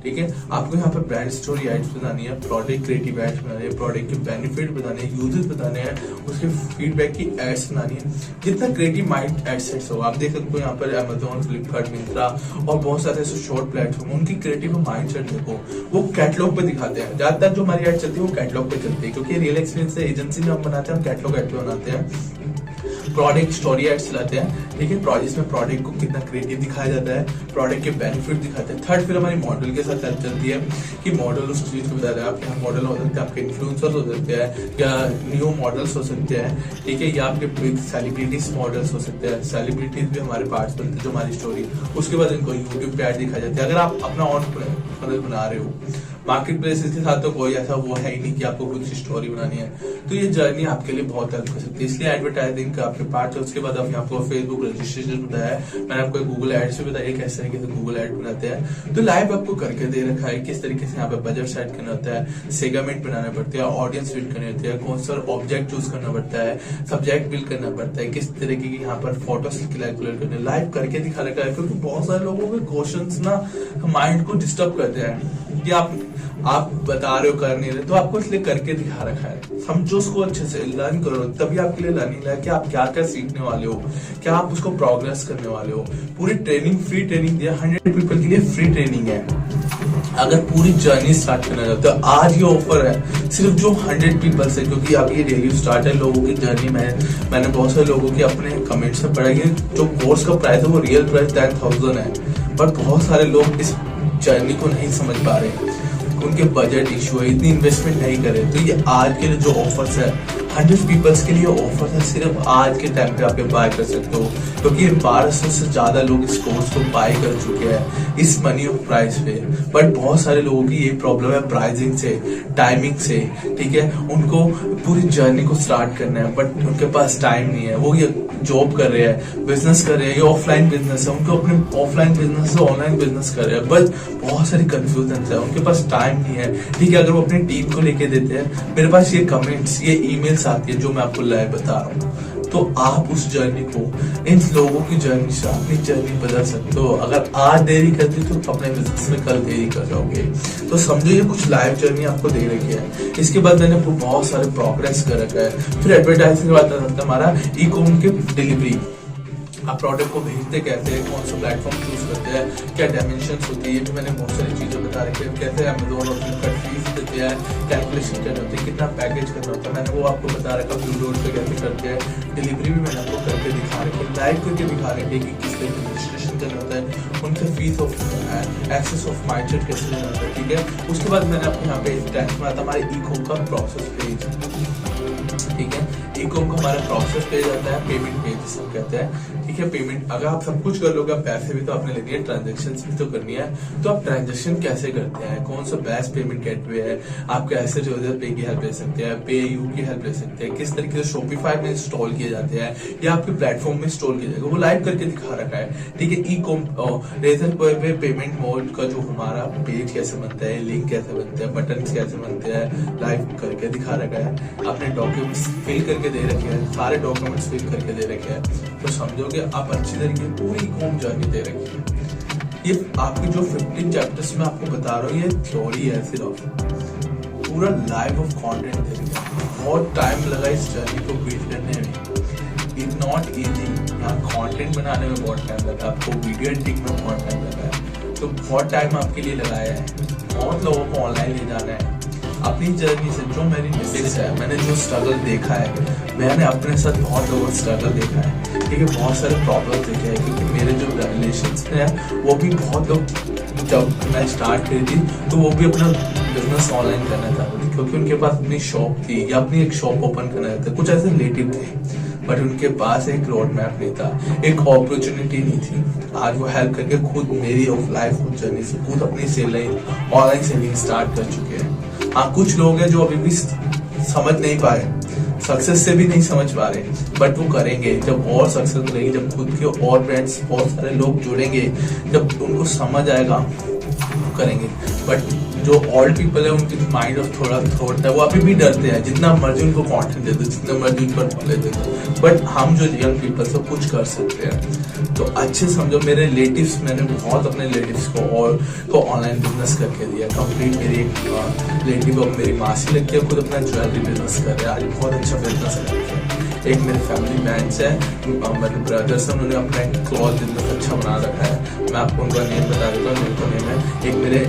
ठीक है। आपको यहाँ पे ब्रांड स्टोरी एड्स बतानी है, प्रोडक्ट क्रिएटिव एड्स बनानी है, प्रोडक्ट के बेनिफिट बताने हैं, यूजेस बताने हैं, उसके फीडबैक की एड्स बनानी है। जितना क्रिएटिव माइंड एडसेट्स हो, आप देख सकते हो यहाँ पर Amazon, फ्लिपकार्ट, मिंत्रा और बहुत सारे ऐसे शॉर्ट प्लेटफॉर्म, उनकी क्रिएटिव माइंडसेट देखो, वो कैटलॉग पे दिखाते हैं। ज्यादातर जो हमारी एड चलती है वो कैटलॉग पे चलती है, क्योंकि रियल एक्सपीरियंस से एजेंसी में हम बनाते हैं, हम कैटलॉग एड पे बनाते हैं। प्रोडक्ट स्टोरी एड्स चलाते हैं, ठीक है। इसमें प्रोडक्ट को कितना क्रिएटिव दिखाया जाता है, प्रोडक्ट के बेनिफिट दिखाते हैं। थर्ड फिर हमारी मॉडल के साथ हेल्प चलती है कि मॉडल उस चीज को बताता है। आपके यहाँ मॉडल हो सकते हैं, आपके इन्फ्लुएंसर्स हो सकते हैं, या न्यू मॉडल्स हो सकते हैं, ठीक है, या आपके बिग सेलिब्रिटीज मॉडल्स हो सकते हैं। सेलिब्रिटीज भी हमारे पार्ट्स बनते हैं जो हमारी स्टोरी, उसके बाद इनको यूट्यूब पे ऐड दिखाया जाता है। अगर आप अपना ऑन बना रहे हो, मार्केट प्लेस के साथ तो कोई ऐसा वो है ही नहीं कि आपको कुछ स्टोरी बनानी है, तो ये जर्नी आपके लिए बहुत हेल्प कर सकती है। इसलिए एडवर्टाइजिंग का आपके पार्ट है। उसके बाद आपने आपको फेसबुक रजिस्ट्रेशन बताया, मैंने आपको गूगल एड्स भी बताया किस तरीके से गूगल एड बनाते हैं। तो लाइव आपको करके दे रखा है किस तरीके से यहाँ पे बजट सेट करना होता है, सेगमेंट बनाना पड़ता है, ऑडियंस बिल्ड करनी होती है, कौन सा ऑब्जेक्ट चूज करना पड़ता है, सब्जेक्ट बिल्ड करना पड़ता है, किस तरीके की यहाँ पर फोटोस कैलकुलेट करने, लाइव करके दिखा रखा है। क्योंकि बहुत सारे लोगों के क्वेश्चंस ना माइंड को डिस्टर्ब करते हैं कि आप बता रहे हो कर नहीं रहे, तो आपको इसलिए करके दिखा रखा है। समझो उसको अच्छे से, लर्न करो, तभी आपके लिए लर्निंग है कि आप क्या क्या सीखने वाले हो, क्या आप उसको प्रोग्रेस करने वाले हो। पूरी ट्रेनिंग, फ्री ट्रेनिंग दिया, 100 पीपल के लिए फ्री ट्रेनिंग है। अगर पूरी जर्नी स्टार्ट करना चाहते हो, आज ये ऑफर है सिर्फ जो 100 पीपल से, क्योंकि अब ये डेली स्टार्ट है लोगों की जर्नी में। मैंने बहुत सारे लोगों के अपने कमेंट से पढ़ा कि जो कोर्स का प्राइस है वो रियल प्राइस 10,000 है, बट बहुत सारे लोग इस जर्नी को नहीं समझ पा रहे, उनके बजट इशू है, इतनी इन्वेस्टमेंट नहीं करे। तो ये आज के लिए जो ऑफर्स है, 100 पीपल्स के लिए ऑफर है, सिर्फ आज के टाइम पे आप बाय कर सकते हो, क्योंकि 1200 से ज्यादा लोग इस कोर्स को बाय कर चुके हैं इस मनी ऑफ प्राइस पे। बट बहुत सारे लोगों की ये प्रॉब्लम है प्राइसिंग से, टाइमिंग से, ठीक है। उनको पूरी जर्नी को स्टार्ट करना है, बट उनके पास टाइम नहीं है। वो ये जॉब कर रहे हैं, बिजनेस कर रहे हैं, ये ऑफलाइन बिजनेस है, उनको अपने ऑफलाइन बिजनेस से ऑनलाइन बिजनेस कर रहे हैं, बट बहुत सारी कंफ्यूजन है, उनके पास टाइम नहीं है, ठीक है। अगर वो अपनी टीम को लेके देते हैं, मेरे पास ये कमेंट्स, ये ईमेल्स आती है जो मैं आपको लाइव बता रहा हूँ, तो आप उस जर्नी को, इन लोगों की जर्नी से अपनी जर्नी बदल सकते हो। अगर आज देरी करते तो अपने बिजनेस में कल देरी कर जाओगे। तो समझो ये कुछ लाइव जर्नी आपको दे रखी है। इसके बाद मैंने आपको बहुत सारे प्रोग्रेस कर रखा है। फिर एडवर्टाइजिंग के बाद आता है हमारा ई कॉम की डिलीवरी। आप प्रोडक्ट को भेजते कैसे हैं, कौन सा प्लेटफॉर्म चूज करते हैं, क्या डायमेंशंस होती है, ये भी मैंने बहुत सारी चीजें बता रखी है। कैसे अमेजोन और फ्लिपकार्ट फीस देते हैं, कैलकुलेशन करना होती है, कितना पैकेज करना होता है, मैंने वो आपको बता रखा। ब्लू डॉट पे कैसे करते हैं, डिलीवरी भी मैंने आपको करके दिखा रखी है, लाइव करके दिखा रखी है कि किस तरह का रजिस्ट्रेशन करना होता है, उनसे fees of access of mindset कैसे लेना होता है, ठीक है। उसके बाद मैंने आपको यहाँ पे टेस्ट में आता हमारे ई कॉम का प्रोसेस पेज, ठीक है। ई कॉम का हमारा प्रोसेस पेज आता है, पेमेंट पेज जिसे कहते हैं, ठीक है। पेमेंट अगर आप सब कुछ कर लोगे, पैसे भी तो आपने लेने हैं, ट्रांजेक्शन भी तो करनी है, तो आप ट्रांजेक्शन कैसे करते हैं, कौन सा बेस्ट पेमेंट गेटवे है, आप कैसे यूजर पे की हेल्प ले सकते हैं, पे यू की हेल्प ले सकते हैं, किस तरीके से शॉपिफाई में इंस्टॉल किए जाते हैं या आपके प्लेटफॉर्म में इंस्टॉल किया जाएगा, वो लाइव करके दिखा रखा है, ठीक है। ई कॉम रेजर पे पेमेंट मोड का जो हमारा पेज कैसे बनता है, लिंक कैसे बनते हैं, बटन कैसे बनते हैं, लाइव करके दिखा रखा है। आपने डॉक्यूमेंट्स फिल करके दे रखे हैं, सारे डॉक्यूमेंट्स फिल करके दे रखे हैं, तो समझोगे आप अच्छी तरीके पूरी कॉम जर्नी दे रखी है। ये आपके जो 15 चैप्टर्स में आपको बता रहा हूँ, ये थ्योरी है, सिर्फ पूरा लाइव ऑफ कंटेंट दे रखा है। बहुत टाइम लगा इस जर्नी को बिल्ड करने में, इट्स नॉट इजी। यहाँ कंटेंट बनाने में बहुत टाइम लगा, आपको वीडियो एडिटिंग में बहुत टाइम लगा है, तो बहुत टाइम आपके लिए लगाया है। बहुत लोगों को ऑनलाइन ले जाना है अपनी जर्नी से। जो मेरी मिस्टेक्स है, मैंने जो स्ट्रगल देखा है, मैंने अपने साथ बहुत लोगों का स्ट्रगल देखा है, ठीक है। बहुत सारे प्रॉब्लम देखे हैं, क्योंकि मेरे जो रिलेशंस में है वो भी बहुत लोग, जब मैं स्टार्ट करी थी तो वो भी अपना बिजनेस ऑनलाइन करना चाहते थे, क्योंकि उनके पास अपनी शॉप थी या अपनी एक शॉप ओपन करना चाहते थे, कुछ ऐसे रिलेटिव थे, बट उनके पास एक रोड मैप नहीं था, एक अपॉर्चुनिटी नहीं थी। आज वो हेल्प करके खुद मेरी ऑफ लाइफ जर्नी से खुद अपनी सेलिंग, ऑनलाइन सेलिंग स्टार्ट कर चुके हैं। हाँ, कुछ लोग हैं जो अभी भी समझ नहीं पा रहे, सक्सेस से भी नहीं समझ पा रहे, बट वो करेंगे जब और सक्सेस मिलेगी, जब खुद के और फ्रेंड्स बहुत सारे लोग जुड़ेंगे, जब उनको समझ आएगा करेंगे। बट जो ओल्ड पीपल है उनकी माइंड ऑफ थोड़ा थॉट है, वो अभी भी डरते हैं, जितना मर्जी उनको कंटेंट दे दो, जितना मर्जी उन पर नॉलेज दे दो, बट हम जो यंग पीपल सब कुछ कर सकते हैं। तो अच्छे समझो, मेरे रिलेटिव्स, मैंने बहुत अपने रिलेटिव्स को ऑनलाइन बिजनेस करके दिया कंप्लीट। मेरी एक रिलेटिव मेरी मासी लगती है, खुद अपना ज्वेलरी बिजनेस कर रहे हैं, आज बहुत अच्छा बिजनेस है। एक मेरे फैमिली मैन्स है, मेरे ब्रदर्स हैं, उन्होंने अपना एक क्लॉथ बिजनेस अच्छा बना रखा है, मैं आपको उनका नेम बता देता हूँ। मेरे को नेम है, एक मेरे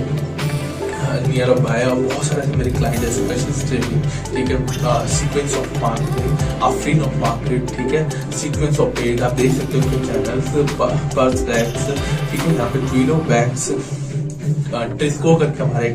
नियर बाय और बहुत सारे मेरे क्लाइंट है, स्पेशलिस्ट ट्रेडिंग, ठीक है, सीक्वेंस ऑफ मार्केटिंग, अफ्रीन ऑफ मार्केट, ठीक है, सीक्वेंस ऑफ पेड, आप देख सकते हो उनके चैनल्स, पर्स बैग्स, ठीक है, यहाँ पे ट्विलो बैग्स, ट्रिस्को करके हमारे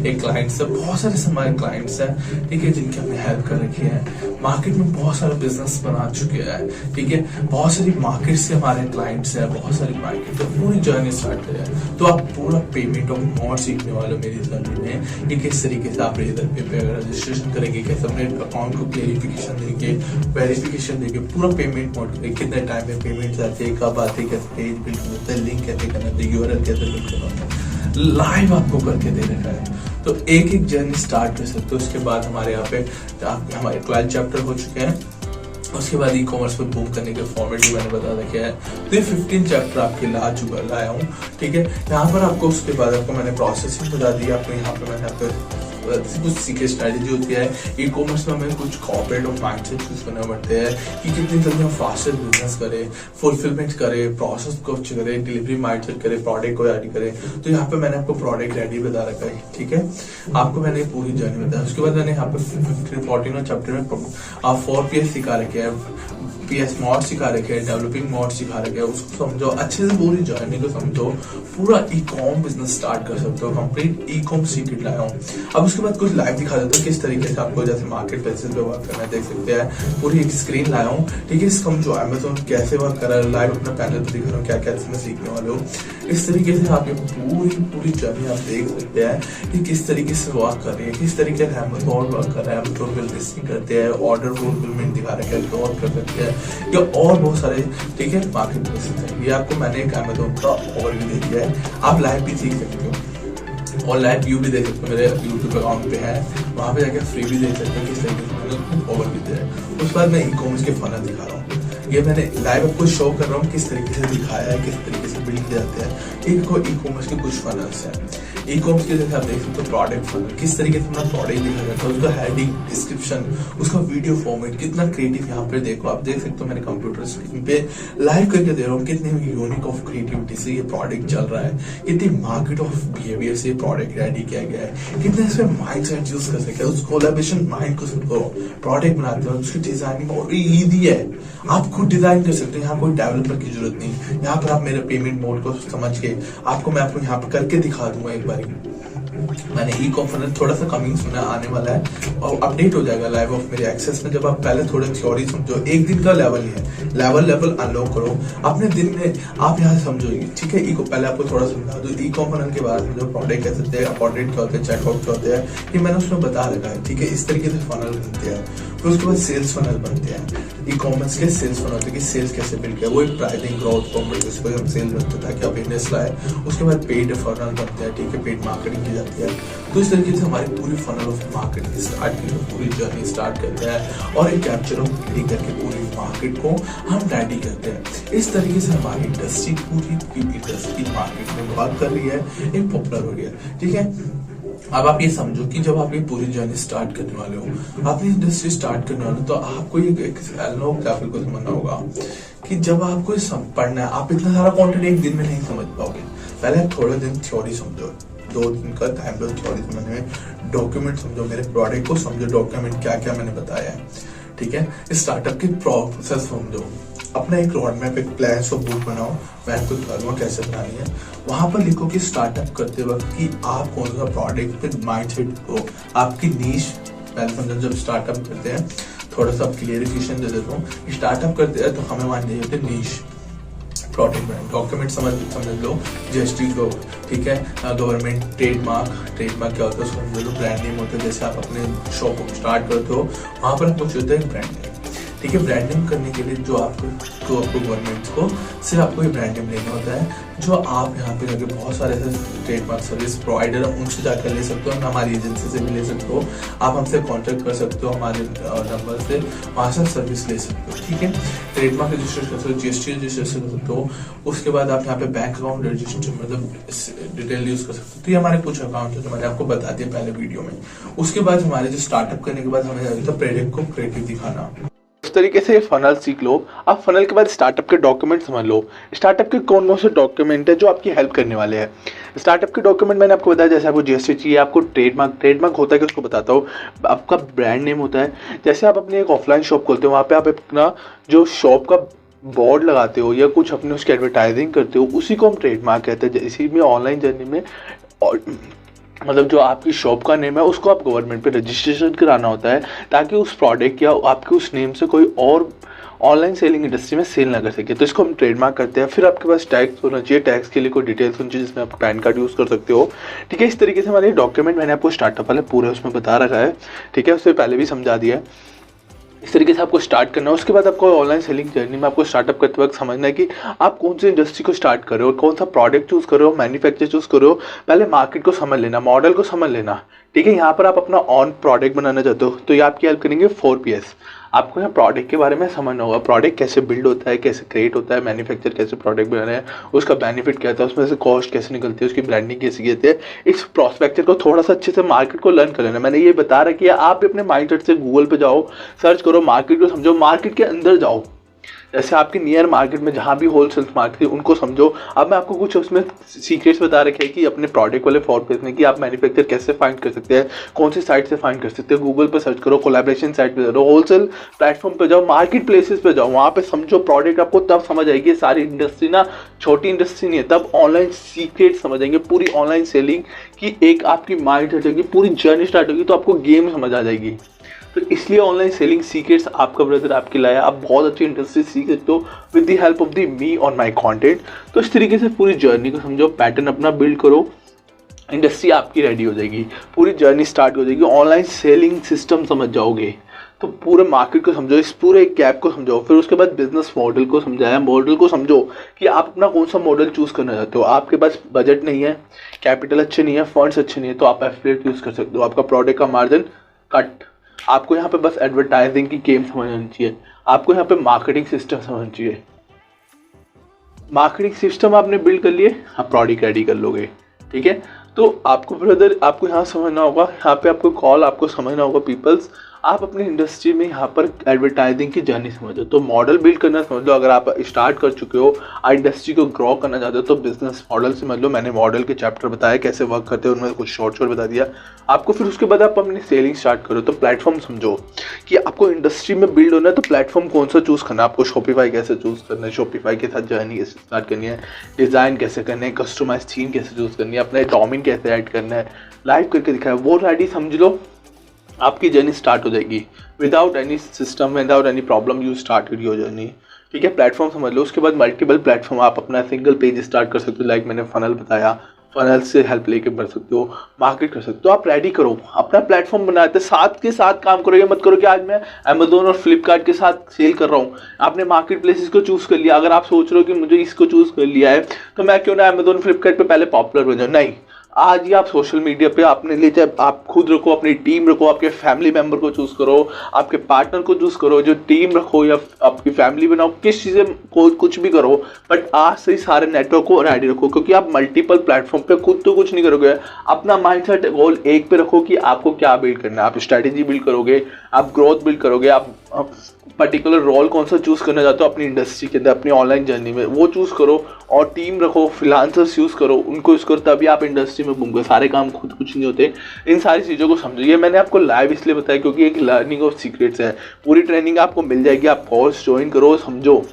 एक क्लाइंट्स है, बहुत सारे हमारे क्लाइंट्स हैं, ठीक है, जिनकी हमने हेल्प कर रखी है, मार्केट में बहुत सारा बिजनेस बना चुके हैं, ठीक है, बहुत सारी मार्केट से हमारे क्लाइंट्स हैं, बहुत सारी मार्केट तो पूरी जर्नी स्टार्ट करें, तो आप पूरा पेमेंट ऑफ मोड सीखने वाले मेरी जर्नी में कि किस तरीके से आप रेजर पे अगर रजिस्ट्रेशन करेंगे, कैसे अपने अकाउंट को क्लेरिफिकेशन देंगे, वेरिफिकेशन देंगे, पूरा पेमेंट मोड करेंगे, कितने टाइम में पेमेंट आते हैं, कब आते हैं, कैसे पेज बिल्ड करते हैं, लिंक कैसे करना है, यूआरएल कैसे बिल्ड करना है, लाइव आपको करके दे रखा है। तो एक एक जर्नी स्टार्ट कर सकते हो। उसके बाद हमारे यहाँ पे हमारे 12 चैप्टर हो चुके हैं, उसके बाद ई कॉमर्स पे बूम करने के फॉर्मेट भी मैंने बता रखे हैं। तो ये 15 चैप्टर आपके लाया हूँ, ठीक है। यहाँ पर आपको उसके बाद आपको मैंने प्रोसेसिंग बता दी, आपको यहाँ पे मैंने आपको कुछ सीखे स्ट्रेटेजी होती है। ई कॉमर्स में हमें कुछ कॉर्पोरेट और माइंडसेट चूज करने पड़ते हैं कि कितनी जल्दी हम फास्टेस्ट बिजनेस करें, फुलफिलमेंट करें, प्रोसेस को करें, डिलीवरी माइंडसेट करें, प्रोडक्ट को रेडी करें। तो यहाँ पे मैंने आपको प्रोडक्ट रेडी बता रखा है, ठीक है, आपको मैंने पूरी जर्नी बताया। उसके बाद मैंने यहाँ पे 14 चैप्टर में 4PS सिखा रखे हैं, PS मॉड सिखा रखे हैं, डेवलपिंग मॉड सिखा रखे हैं, उसको समझो अच्छे से, पूरी जर्नी को समझो, पूरा ई कॉम बिजनेस स्टार्ट कर सकते हो। कंप्लीट ई कॉम सीक्रेट लाया हूँ। अब उसके बाद कुछ लाइव दिखा देता हूँ किस तरीके से आपको जैसे मार्केट प्लेसेस पे वर्क करना है, देख सकते हैं पूरी एक स्क्रीन लाया हूँ, ठीक है। समझो अमेज़न कैसे वर्क कर रहा है, लाइव अपना पैनल पे दिखा रहा हूँ, क्या क्या इसमें सीखने वाले हो। इस तरीके से आप पूरी जर्नी आप देख सकते हैं कि किस तरीके से वर्क कर रही है, किस तरीके से अमेज़न वर्क कर रहा है, अमेज़न बिल लिस्टिंग करते हैं, ऑर्डर फुलफिलमेंट दिखा रखे हैं, और कर सकते हैं या और बहुत सारे, ठीक है, मार्केट प्लेसेस हैं। ये आपको मैंने एक अमेज़न का ओवरव्यू दे दिया है, आप लाइव भी सीख सकते हो और लाइव व्यू भी देख सकते हो, मेरे यूट्यूब अकाउंट पे है, वहाँ पे जाकर फ्री भी देख सकते हो किस तरीके से मैंने ओवरव्यू दिया है। उसके बाद मैं ई कॉमर्स के फनल दिखा रहा हूँ, ये मैंने लाइव आपको शो कर रहा हूँ किस तरीके से दिखाया है, किस तरीके से बिल्ड किए जाते हैं। एक ई कॉमर्स के कुछ फनल्स हैं, ई कॉमर्स के जैसे आप देख सकते हो प्रोडक्ट फनल, किस तरीके से अपना प्रोडक्ट दिखा जाता है, उसका हेडिंग, डिस्क्रिप्शन, उसका वीडियो फॉर्मेट कितना क्रिएटिव, यहाँ पे देखो आप देख सकते हो मैंने कंप्यूटर स्क्रीन पे लाइव करके दे रहा हूँ कितने यूनिक ऑफ क्रिएटिविटी से ये प्रोडक्ट चल रहा है, कितनी मार्केट ऑफ बिहेवियर से प्रोडक्ट रेडी किया गया है, कितने इसमें माइंड सेट यूज कर सकते हैं, उस कोलैबोरेशन माइंड को प्रोडक्ट बनाते हो, उसकी डिजाइनिंग और ईजी है, आप खुद डिजाइन कर सकते हैं, यहाँ कोई डेवलपर की जरूरत नहीं। यहाँ पर आप मेरे पेमेंट मोड को समझ के मैं आपको यहाँ पर करके दिखा दूंगा एक बार। मैंने ई कॉमर्स थोड़ा सा कमिंग सुना आने वाला है और अपडेट हो जाएगा लाइव ऑफ मेरे एक्सेस में। जब आप पहले थोड़ा थ्योरी समझो, एक दिन का लेवल ही है, लेवल अनलॉक करो अपने दिन में, आप यहाँ समझोगे, ठीक है। ई को पहले आपको थोड़ा समझा दो, ई कॉमर्स के बारे में जो प्रोडक्ट कैसे होते हैं, अपॉर्डेट क्या होते हैं, चेकआउट क्या होते हैं, ये मैंने उसमें बता रखा है, ठीक है। इस तरीके से फनल बनते हैं। फिर उसके बाद सेल्स फनल बनते हैं, ई कॉमर्स के सेल्स फनल होते हैं कि सेल्स कैसे बिल्ड किया, वो एक प्राइसिंग ग्रोथ फॉर्मेट जिस पर हम सेल बनते हैं ताकि अवेयरनेस लाए। उसके बाद पेड फनल बनते हैं, ठीक है, पेड मार्केटिंग की जाती है। तो इस तरीके से हमारी पूरी फनल ऑफ मार्केटिंग स्टार्ट की, पूरी जर्नी स्टार्ट करते हैं और एक कैप्चर ऑफ बिल्डिंग करके पूरी मार्केट को हम रेडी करते हैं। इस तरीके से हमारी इंडस्ट्री पूरी इंडस्ट्री मार्केट में वर्क कर रही है, एक पॉपुलर हो रही है, ठीक है। अब आप ये समझो कि जब आप ये पूरी जर्नी स्टार्ट करने वाले हो, अपनी इंडस्ट्री स्टार्ट करने वाले हो, तो आपको ये लेवल को समझना होगा कि जब आपको पढ़ना है, आप इतना सारा कंटेंट एक दिन में नहीं समझ पाओगे। पहले आप थोड़े दिन थ्योरी समझो, 2 दिन का टाइम लो थ्योरी समझने में, डॉक्यूमेंट समझो, मेरे प्रोडक्ट को समझो, डॉक्यूमेंट क्या क्या मैंने बताया है, ठीक है। स्टार्टअप की प्रोसेस समझो, अपना एक रोड मैप, एक प्लान ऑफ बुक बनाओ, मैं आपको बताऊंगा कैसे बनानी है। वहां पर लिखो कि स्टार्टअप करते वक्त कि आप कौन सा प्रोडक्ट पे माइंडसेट हो, आपकी नीश पहले समझो। जब स्टार्टअप करते हैं, थोड़ा सा क्लियरिफिकेशन दे देता हूँ, स्टार्टअप करते हैं तो हमें मान लीजिए नीश प्रोडक्ट ब्रांड, डॉक्यूमेंट समझ लो, जीएसटी को, ठीक है, गवर्नमेंट ट्रेडमार्क क्या होता है उसको समझ लो, ब्रांड नेम होता है, जैसे आप अपने शॉप स्टार्ट करते हो वहां पर कुछ होता है ब्रांड नेम, ठीक है। ब्रांड नेम करने के लिए जो आपको गवर्नमेंट को से आपको ये ब्रांड नेम लेना होता है, जो आप यहाँ पे जाके बहुत सारे ऐसे ट्रेडमार्क सर्विस प्रोवाइडर है उनसे जाकर ले सकते हो, हमारी एजेंसी से भी ले सकते हो, आप हमसे कांटेक्ट कर सकते हो हमारे नंबर से, वहाँ से सर्विस ले सकते हो, ठीक है। ट्रेडमार्क रजिस्टर कर सकते हो, जीएसटी रजिस्टर कर सकते हो। उसके बाद आप यहाँ पे बैंक अकाउंट रजिस्टर मतलब डिटेल यूज कर सकते हो। तो ये हमारे कुछ अकाउंट है जो मैंने आपको बता दिया पहले वीडियो में। उसके बाद हमारे जो स्टार्टअप करने के बाद हमें प्रोडक्ट को क्रिएटिव दिखाना, उस तरीके से फनल सीख लो। आप फनल के बाद स्टार्टअप के डॉक्यूमेंट समझ लो। स्टार्टअप के कौन कौन से डॉक्यूमेंट है जो आपकी हेल्प करने वाले हैं। स्टार्टअप के डॉक्यूमेंट मैंने आपको बताया, जैसे आपको जीएसटी चाहिए, आपको ट्रेडमार्क होता है कि उसको बताता हूँ, आपका ब्रांड नेम होता है। जैसे आप अपनी एक ऑफलाइन शॉप खोलते हो, वहाँ पे आप अपना जो शॉप का बोर्ड लगाते हो या कुछ अपने उसकी एडवर्टाइजिंग करते हो, उसी को हम ट्रेडमार्क कहते हैं। इसी में ऑनलाइन जर्नी में मतलब जो आपकी शॉप का नेम है उसको आप गवर्नमेंट पे रजिस्ट्रेशन कराना होता है, ताकि उस प्रोडक्ट या आपके उस नेम से कोई और ऑनलाइन सेलिंग इंडस्ट्री में सेल ना कर सके। तो इसको हम ट्रेडमार्क करते हैं। फिर आपके पास टैक्स होना चाहिए, टैक्स के लिए कोई डिटेल्स होनी चाहिए जिसमें आप पैन कार्ड यूज़ कर सकते हो। ठीक है, इस तरीके से हमारे डॉक्यूमेंट मैंने आपको स्टार्टअप वाले पूरे उसमें बता रखा है। ठीक है, उससे पहले भी समझा दिया है। इस तरीके से आपको स्टार्ट करना है। उसके बाद आपको ऑनलाइन सेलिंग जर्नी में आपको स्टार्टअप करते वक्त समझना है कि आप कौन सी इंडस्ट्री को स्टार्ट कर रहे हो, कौन सा प्रोडक्ट चूज़ कर रहे हो, मैन्युफैक्चर चूज़ कर रहे हो। पहले मार्केट को समझ लेना, मॉडल को समझ लेना। ठीक है, यहाँ पर आप अपना ऑन प्रोडक्ट बनाना चाहते हो तो ये आपकी हेल्प करेंगे 4PS। आपको यहाँ प्रोडक्ट के बारे में समझना होगा, प्रोडक्ट कैसे बिल्ड होता है, कैसे क्रिएट होता है, मैन्युफैक्चर कैसे प्रोडक्ट बनाना है, उसका बेनिफिट क्या था, उसमें से कॉस्ट कैसे निकलती है, उसकी ब्रांडिंग कैसे की जाती है। इस प्रोस्पेक्टर को थोड़ा सा अच्छे से मार्केट को लर्न कर लेना। मैंने ये बता रहा कि आप भी अपने माइंडसेट से गूगल पे जाओ, सर्च करो, मार्केट को समझो, मार्केट के अंदर जाओ। जैसे आपके नियर मार्केट में जहाँ भी होलसेल मार्केट है उनको समझो। अब मैं आपको कुछ उसमें सीक्रेट्स बता रखे हैं कि अपने प्रोडक्ट वाले 4PS में कि आप मैन्युफैक्चर कैसे फाइंड कर सकते हैं, कौन सी साइट से फाइंड कर सकते हैं। गूगल पर सर्च करो, कोलैबोरेशन साइट पे जाओ, होलसेल प्लेटफॉर्म पे जाओ, मार्केट प्लेसेस पे जाओ, वहाँ पे समझो प्रोडक्ट। आपको तब समझ आएगी सारी इंडस्ट्री ना छोटी इंडस्ट्री नहीं है, तब ऑनलाइन सीक्रेट समझ आएंगे। पूरी ऑनलाइन सेलिंग की एक आपकी माइंड हट जाएगी, पूरी जर्नी स्टार्ट होगी, तो आपको गेम समझ आ जाएगी। तो इसलिए ऑनलाइन सेलिंग सीक्रेट्स आपका ब्रदर आपके लाया। आप बहुत अच्छी इंडस्ट्री सीख सकते हो with the help of the me on my content. तो इस तरीके से पूरी जर्नी को समझो, पैटर्न अपना बिल्ड करो, इंडस्ट्री आपकी रेडी हो जाएगी, पूरी जर्नी स्टार्ट हो जाएगी। ऑनलाइन सेलिंग सिस्टम समझ जाओगे तो पूरे मार्केट को समझो, इस पूरे गैप को समझो। फिर उसके बाद बिजनेस मॉडल को समझाया, मॉडल को समझो कि आप अपना कौन सा मॉडल चूज़ करना चाहते हो। आपके पास बजट नहीं है, कैपिटल अच्छे नहीं है, फंड्स अच्छे नहीं है, तो आप एफिलिएट यूज़ कर सकते हो। आपका प्रोडक्ट का मार्जिन कट। आपको यहाँ पे बस एडवर्टाइजिंग की गेम समझनी चाहिए। आपको यहाँ पे मार्केटिंग सिस्टम समझना चाहिए। मार्केटिंग सिस्टम आपने बिल्ड कर लिए, आप प्रोडक्ट रेडी कर लोगे। ठीक है, तो आपको ब्रदर आपको यहाँ समझना होगा, यहाँ पे आपको कॉल आपको समझना होगा पीपल्स। आप अपनी इंडस्ट्री में यहाँ पर एडवर्टाइजिंग की जर्नी समझो, तो मॉडल बिल्ड करना समझ लो। अगर आप स्टार्ट कर चुके हो, इंडस्ट्री को ग्रो करना चाहते हो, तो बिजनेस मॉडल समझ लो। मैंने मॉडल के चैप्टर बताया कैसे वर्क करते हैं, उनमें कुछ शॉर्ट बता दिया आपको। फिर उसके बाद आप अपनी सेलिंग स्टार्ट करो, तो प्लेटफॉर्म समझो कि आपको इंडस्ट्री में बिल्ड होना है, तो प्लेटफॉर्म कौन सा चूज़ करना है। आपको शॉपिफाई कैसे चूज़ करना है, शॉपिफाई के साथ जर्नी कैसे स्टार्ट करनी है, डिज़ाइन कैसे करना है, कस्टमाइज थीम कैसे चूज़ करनी है, अपना डोमेन कैसे ऐड करना है, लाइव करके दिखाया, वो रेडी समझ लो। आपकी जर्नी स्टार्ट हो जाएगी without any system, without any problem you start your journey. ठीक है, प्लेटफॉर्म समझ लो। उसके बाद मल्टीपल प्लेटफॉर्म, आप अपना सिंगल पेज स्टार्ट कर सकते हो। लाइक मैंने फनल बताया, फनल से हेल्प लेके बढ़ सकते हो, मार्केट कर सकते हो। आप रेडी करो, अपना प्लेटफॉर्म बनाते साथ के साथ काम करो। ये मत करो कि आज मैं अमेजोन और फ्लिपकार्ट के साथ सेल कर रहा हूँ। आपने मार्केट प्लेसेस को चूज़ कर लिया। अगर आप सोच रहे हो कि मुझे इसको चूज़ कर लिया है तो मैं क्यों ना अमेजोन फ्लिपकार्ट पे पहले पॉपुलर बन जाऊँ, नहीं। आज ही आप सोशल मीडिया पे अपने लिए, चाहे आप खुद रखो, अपनी टीम रखो, आपके फैमिली मेंबर को चूज़ करो, आपके पार्टनर को चूज़ करो, जो टीम रखो या आपकी फैमिली बनाओ, किस चीज़ें को कुछ भी करो, बट आज से ही सारे नेटवर्क को रेडी रखो। क्योंकि आप मल्टीपल प्लेटफॉर्म पे खुद तो कुछ नहीं करोगे। अपना माइंडसेट गोल एक पे रखो कि आपको क्या बिल्ड करना है। आप स्ट्रैटेजी बिल्ड करोगे, आप ग्रोथ बिल्ड करोगे, आप पर्टिकुलर रोल कौन सा चूज़ करना चाहते हो अपनी इंडस्ट्री के अंदर, अपनी ऑनलाइन जर्नी में, वो चूज़ करो। और टीम रखो, फ्रीलांसर्स यूज़ करो, उनको यूज़ करो, तभी आप इंडस्ट्री में घूमोगे। सारे काम खुद कुछ नहीं होते। इन सारी चीज़ों को समझो। ये मैंने आपको लाइव इसलिए बताया क्योंकि एक लर्निंग ऑफ सीक्रेट्स है। पूरी ट्रेनिंग आपको मिल जाएगी। आप कोर्स ज्वाइन करो, समझो,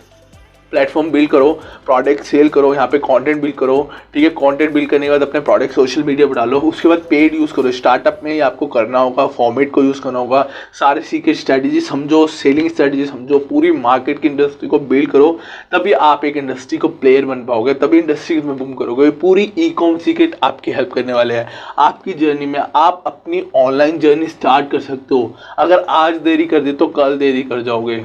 प्लेटफॉर्म बिल्ड करो, प्रोडक्ट सेल करो, यहाँ पे कंटेंट बिल्ड करो। ठीक है, कंटेंट बिल्ड करने के बाद अपने प्रोडक्ट सोशल मीडिया पर डालो। उसके बाद पेड यूज़ करो। स्टार्टअप में आपको करना होगा, फॉर्मेट को यूज़ करना होगा, सारे सीक्रेट स्ट्रैटेजी समझो, सेलिंग स्ट्रैटेजी समझो, पूरी मार्केट की इंडस्ट्री को बिल्ड करो। तभी आप एक इंडस्ट्री को प्लेयर बन पाओगे, तभी इंडस्ट्री में बूम करोगे। पूरी ई-कॉम सीक्रेट आपकी हेल्प करने वाले हैं। आपकी जर्नी में आप अपनी ऑनलाइन जर्नी स्टार्ट कर सकते हो। अगर आज देरी कर दी तो कल देरी कर जाओगे।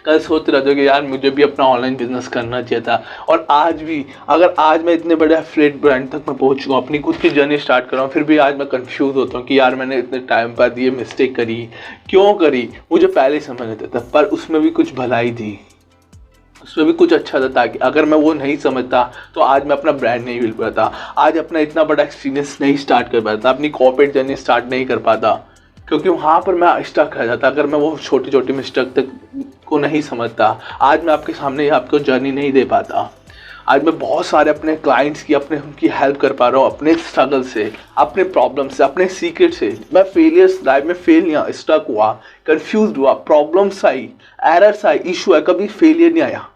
कल सोच रहे थे कि यार मुझे भी अपना ऑनलाइन बिजनेस करना चाहिए था, और आज भी अगर आज मैं इतने बड़े एफिलिएट ब्रांड तक मैं पहुंच चुका हूँ, अपनी खुद की जर्नी स्टार्ट कर रहा हूँ, फिर भी आज मैं कंफ्यूज होता हूँ कि यार मैंने इतने टाइम बाद ये मिस्टेक करी, क्यों करी। मुझे पहले समझ आता था, पर उसमें भी कुछ भलाई थी, उसमें भी कुछ अच्छा था। ताकि अगर मैं वो नहीं समझता तो आज मैं अपना ब्रांड नहीं बिल्ड पाता, आज अपना इतना बड़ा एक्सपीरियंस नहीं स्टार्ट कर पाता, अपनी कॉर्पोरेट जर्नी स्टार्ट नहीं कर पाता। क्योंकि वहाँ पर मैं स्टक रह जाता अगर मैं वो छोटी छोटी मिस्टेक तक को नहीं समझता। आज मैं आपके सामने आपको जर्नी नहीं दे पाता। आज मैं बहुत सारे अपने क्लाइंट्स की उनकी हेल्प कर पा रहा हूँ, अपने स्ट्रगल से, अपने प्रॉब्लम से, अपने सीक्रेट से। मैं फेलियर्स लाइफ में फेल नहीं, स्टक हुआ, कंफ्यूज हुआ, प्रॉब्लम्स आई, एरर्स आई, इशू है, कभी फेलियर नहीं आया।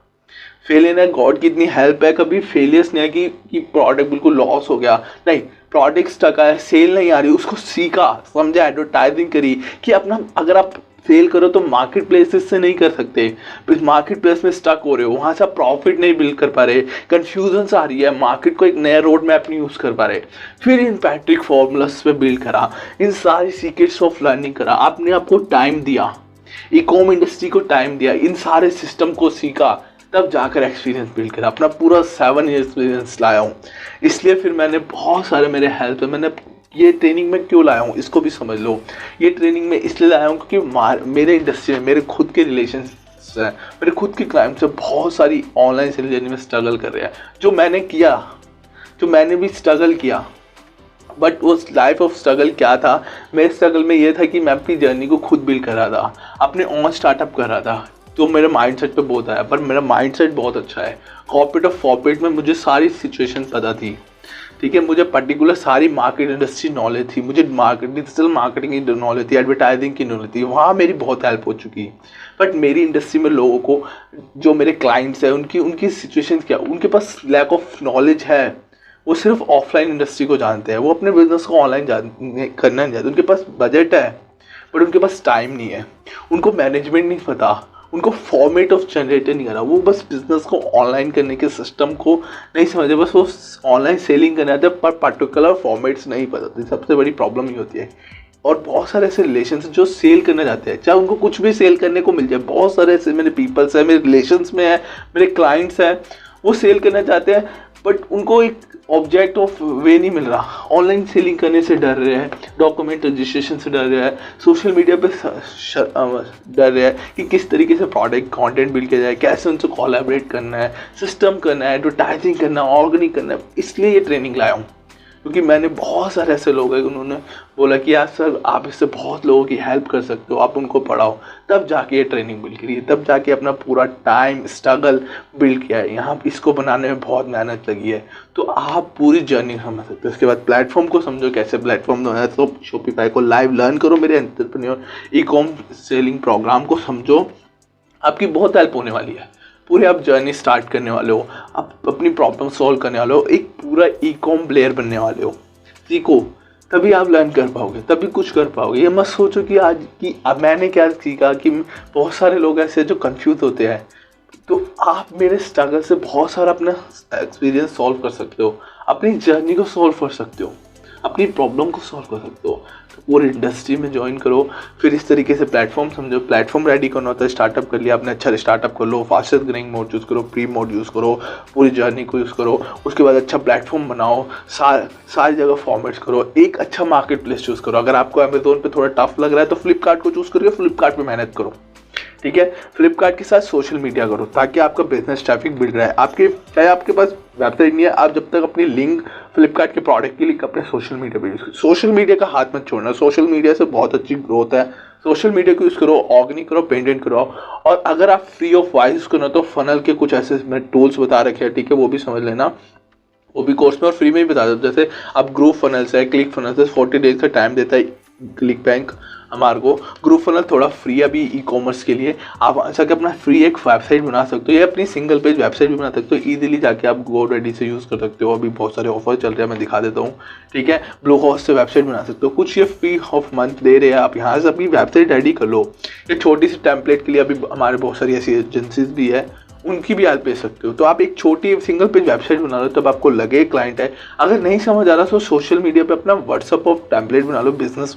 फेलियर है, गॉड की इतनी हेल्प है, कभी फेलियर्स नहीं है कि प्रोडक्ट बिल्कुल लॉस हो गया। नहीं, प्रोडक्ट स्टक है, सेल नहीं आ रही, उसको सीखा, समझा, एडवर्टाइजिंग करी कि अपना अगर आप फेल करो तो मार्केट प्लेसेस से नहीं कर सकते। मार्केट प्लेस में स्टक हो रहे हो, वहाँ से आप प्रॉफिट नहीं बिल्ड कर पा रहे, कन्फ्यूजन आ रही है, मार्केट को एक नया रोड मैप नहीं यूज़ कर पा रहे। फिर इन पैट्रिक फॉर्मूलास पे बिल्ड करा, इन सारी सीक्रेट्स ऑफ लर्निंग करा, आपने आपको टाइम दिया, ई कॉम इंडस्ट्री को टाइम दिया, इन सारे सिस्टम को सीखा, तब जाकर एक्सपीरियंस बिल्ड करा, अपना पूरा 7 ईयर एक्सपीरियंस लाया हूँ। इसलिए फिर मैंने बहुत सारे मेरे हेल्प है, मैंने ये ट्रेनिंग में क्यों लाया हूँ इसको भी समझ लो। ये ट्रेनिंग में इसलिए लाया हूँ क्योंकि मेरे इंडस्ट्री में मेरे खुद के रिलेशन है, मेरे खुद के क्लाइंट्स से बहुत सारी ऑनलाइन सेलिंग जर्नी में स्ट्रगल कर रहे हैं, जो मैंने किया, जो मैंने भी स्ट्रगल किया। बट वो लाइफ ऑफ स्ट्रगल क्या था, मेरे स्ट्रगल में ये था कि मैं अपनी जर्नी को खुद बिल्ड कर रहा था, अपने ऑन स्टार्टअप कर रहा था, तो मेरे माइंडसेट पे बहुत आया। पर मेरा माइंडसेट बहुत अच्छा है। कॉर्पोरेट और फॉर्पोरेट में मुझे सारी सिचुएशन पता थी, ठीक है, मुझे पर्टिकुलर सारी मार्केट इंडस्ट्री नॉलेज थी, मुझे डिजिटल मार्केटिंग की नॉलेज थी, एडवर्टाइजिंग की नॉलेज थी, वहाँ मेरी बहुत हेल्प हो चुकी। बट मेरी इंडस्ट्री में लोगों को, जो मेरे क्लाइंट्स हैं, उनकी सिचुएशन क्या, उनके पास लैक ऑफ नॉलेज है। वो सिर्फ ऑफलाइन इंडस्ट्री को जानते हैं, वो अपने बिजनेस को ऑनलाइन करना नहीं जानते। उनके पास बजट है बट उनके पास टाइम नहीं है, उनको मैनेजमेंट नहीं पता, उनको फॉर्मेट ऑफ जनरेटर नहीं करना, वो बस बिजनेस को ऑनलाइन करने के सिस्टम को नहीं समझते, बस वो ऑनलाइन सेलिंग करना चाहते पर पर्टिकुलर फॉर्मेट्स नहीं पता। सबसे बड़ी प्रॉब्लम ही होती है। और बहुत सारे ऐसे रिलेशंस जो सेल करना चाहते हैं, चाहे उनको कुछ भी सेल करने को मिल जाए, बहुत सारे ऐसे मेरे पीपल्स हैं, मेरे रिलेशंस में है, मेरे क्लाइंट्स हैं, वो सेल करना चाहते हैं बट उनको एक ऑब्जेक्ट ऑफ वे नहीं मिल रहा। ऑनलाइन सेलिंग करने से डर रहे हैं, डॉक्यूमेंट रजिस्ट्रेशन से डर रहे हैं, सोशल मीडिया पे डर रहे हैं कि किस तरीके से प्रोडक्ट कंटेंट बिल्ड किया जाए, कैसे उनसे कोलैबोरेट करना है, सिस्टम करना है, एडवर्टाइजिंग करना है, ऑर्गेनिक करना है। इसलिए ये ट्रेनिंग लाया हूँ क्योंकि मैंने बहुत सारे ऐसे लोग हैं, उन्होंने बोला कि यार सर आप इससे बहुत लोगों की हेल्प कर सकते हो, आप उनको पढ़ाओ। तब जाके ये ट्रेनिंग बिल्ड करी है, तब जाके अपना पूरा टाइम स्ट्रगल बिल्ड किया है। यहाँ इसको बनाने में बहुत मेहनत लगी है, तो आप पूरी जर्नी समझ सकते हो। उसके बाद प्लेटफॉर्म को समझो, कैसे प्लेटफॉर्म बनाना है, तो शॉपिफाई को लाइव लर्न करो, मेरे entrepreneur e com selling programme को समझो, आपकी बहुत हेल्प होने वाली है। पूरे आप जर्नी स्टार्ट करने वाले हो, आप अपनी प्रॉब्लम सॉल्व करने वाले हो, एक पूरा ई कॉम प्लेयर बनने वाले हो। सीखो, तभी आप लर्न कर पाओगे, तभी कुछ कर पाओगे। ये मत सोचो कि आज की अब मैंने क्या सीखा, कि बहुत सारे लोग ऐसे जो कंफ्यूज होते हैं, तो आप मेरे स्ट्रगल से बहुत सारा अपना एक्सपीरियंस सॉल्व कर सकते हो, अपनी जर्नी को सॉल्व कर सकते हो, अपनी प्रॉब्लम को सॉल्व कर सकते हो। तो पूरी इंडस्ट्री में ज्वाइन करो, फिर इस तरीके से प्लेटफॉर्म समझो। प्लेटफॉर्म रेडी करना होता है, स्टार्टअप कर लिया आपने, अच्छा स्टार्टअप कर लो, फास्टेस्ट ग्रोइंग मोड यूज़ करो, प्री मोड यूज़ करो, पूरी जर्नी को यूज़ करो। उसके बाद अच्छा प्लेटफॉर्म बनाओ, सारी जगह फॉर्मेट्स करो, एक अच्छा मार्केट प्लेस चूज़ करो। अगर आपको अमेजोन पे थोड़ा टफ लग रहा है तो फ्लिपकार्ट को चूज़ करके फ्लिपकार्ट पे मेहनत करो, ठीक है। फ्लिपकार्ट के साथ सोशल मीडिया करो ताकि आपका बिजनेस ट्रैफिक बिल्ड रहा है। आपके चाहे आपके पास वेबसाइट नहीं है, आप जब तक अपनी लिंक फ्लिपकार्ट के प्रोडक्ट की लिंक अपने सोशल मीडिया पे यूज़ करो। सोशल मीडिया का हाथ मत छोड़ना, सोशल मीडिया से बहुत अच्छी ग्रोथ है। सोशल मीडिया को यूज़ करो, ऑर्गेनिक करो, पेटेंट करो। और अगर आप फ्री ऑफ वॉइस करो तो फनल के कुछ ऐसे मैं टूल्स बता रखे हैं, ठीक है, वो भी समझ लेना, वो भी कोर्स में और फ्री में ही बता दो। जैसे अब ग्रुप फनल्स है, क्लिक फनल्स है, 40 डेज का टाइम देता है क्लिक बैंक हमारे को। ग्रुप फनल थोड़ा फ्री अभी ई कॉमर्स के लिए, आप अच्छा कि अपना फ्री एक वेबसाइट बना सकते हो, या अपनी सिंगल पेज वेबसाइट भी बना सकते हो। ईजिली जाके आप GoDaddy से यूज़ कर सकते हो, अभी बहुत सारे ऑफर चल रहे हैं, मैं दिखा देता हूँ, ठीक है। ब्लूहोस्ट से वेबसाइट बना सकते हो, कुछ ये फ्री ऑफ मंथ दे रहे हैं, आप यहाँ से अपनी वेबसाइट रेडी कर लो। ये छोटी सी टेम्पलेट के लिए अभी हमारे बहुत सारी ऐसी एजेंसीज भी है, उनकी भी हेल्प ले सकते हो। तो आप एक छोटी सिंगल पेज वेबसाइट बना लो, तब आपको लगे क्लाइंट है। अगर नहीं समझ आ रहा तो सोशल मीडिया पे अपना व्हाट्सअप ऑफ टेम्पलेट बना लो, बिजनेस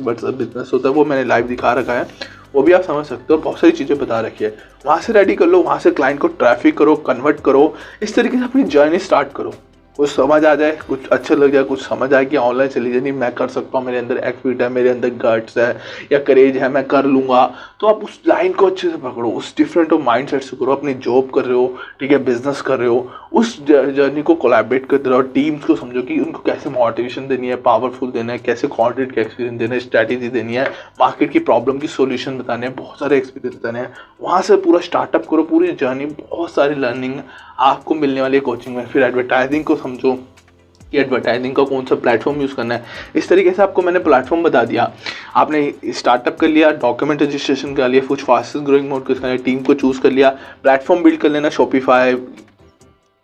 होता है, वो मैंने लाइव दिखा रखा है, वो भी आप समझ सकते हो। बहुत सारी चीज़ें बता रखी है, वहाँ से रेडी कर लो, वहाँ से क्लाइंट को ट्रैफिक करो, कन्वर्ट करो। इस तरीके से अपनी जर्नी स्टार्ट करो। कुछ समझ आ जाए, कुछ अच्छा लग जाए, कुछ समझ आए कि ऑनलाइन चली जाए, नहीं मैं कर सकता हूँ, मेरे अंदर एक्सपीट है, मेरे अंदर गट्स है या करेज है, मैं कर लूँगा, तो आप उस लाइन को अच्छे से पकड़ो, उस डिफरेंट माइंड सेट से करो। अपनी जॉब कर रहे हो, ठीक है, बिजनेस कर रहे हो, उस जर्नी को कोलैबोरेट करते रहो, टीम्स को समझो कि उनको कैसे मोटिवेशन देनी है, पावरफुल देना है, कैसे कंटेंट का एक्सपीरियंस देना है, स्ट्रैटेजी देनी है, मार्केट की प्रॉब्लम की सॉल्यूशन बताने हैं, बहुत सारे एक्सपीरियंस बताने हैं। वहाँ से पूरा स्टार्टअप करो, पूरी जर्नी, बहुत सारी लर्निंग आपको मिलने वाली है कोचिंग में। फिर एडवर्टाइजिंग को समझो कि एडवर्टाइजिंग का कौन सा प्लेटफॉर्म यूज़ करना है। इस तरीके से आपको मैंने प्लेटफॉर्म बता दिया। आपने स्टार्टअप कर लिया, डॉक्यूमेंट रजिस्ट्रेशन कर लिया, कुछ फास्टेस्ट ग्रोइंग मोड को, टीम को चूज़ कर लिया, प्लेटफॉर्म बिल्ड कर लेना, शॉपिफाई,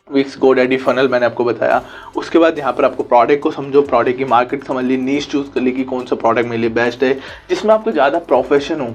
विक्स, गोडैडी, फनल मैंने आपको बताया। उसके बाद यहाँ पर आपको प्रोडक्ट को समझो, प्रोडक्ट की मार्केट समझ ली, नीश चूज़ कर ली कि कौन सा प्रोडक्ट मेरे लिए बेस्ट है, जिसमें आपको ज़्यादा प्रोफेशन हो,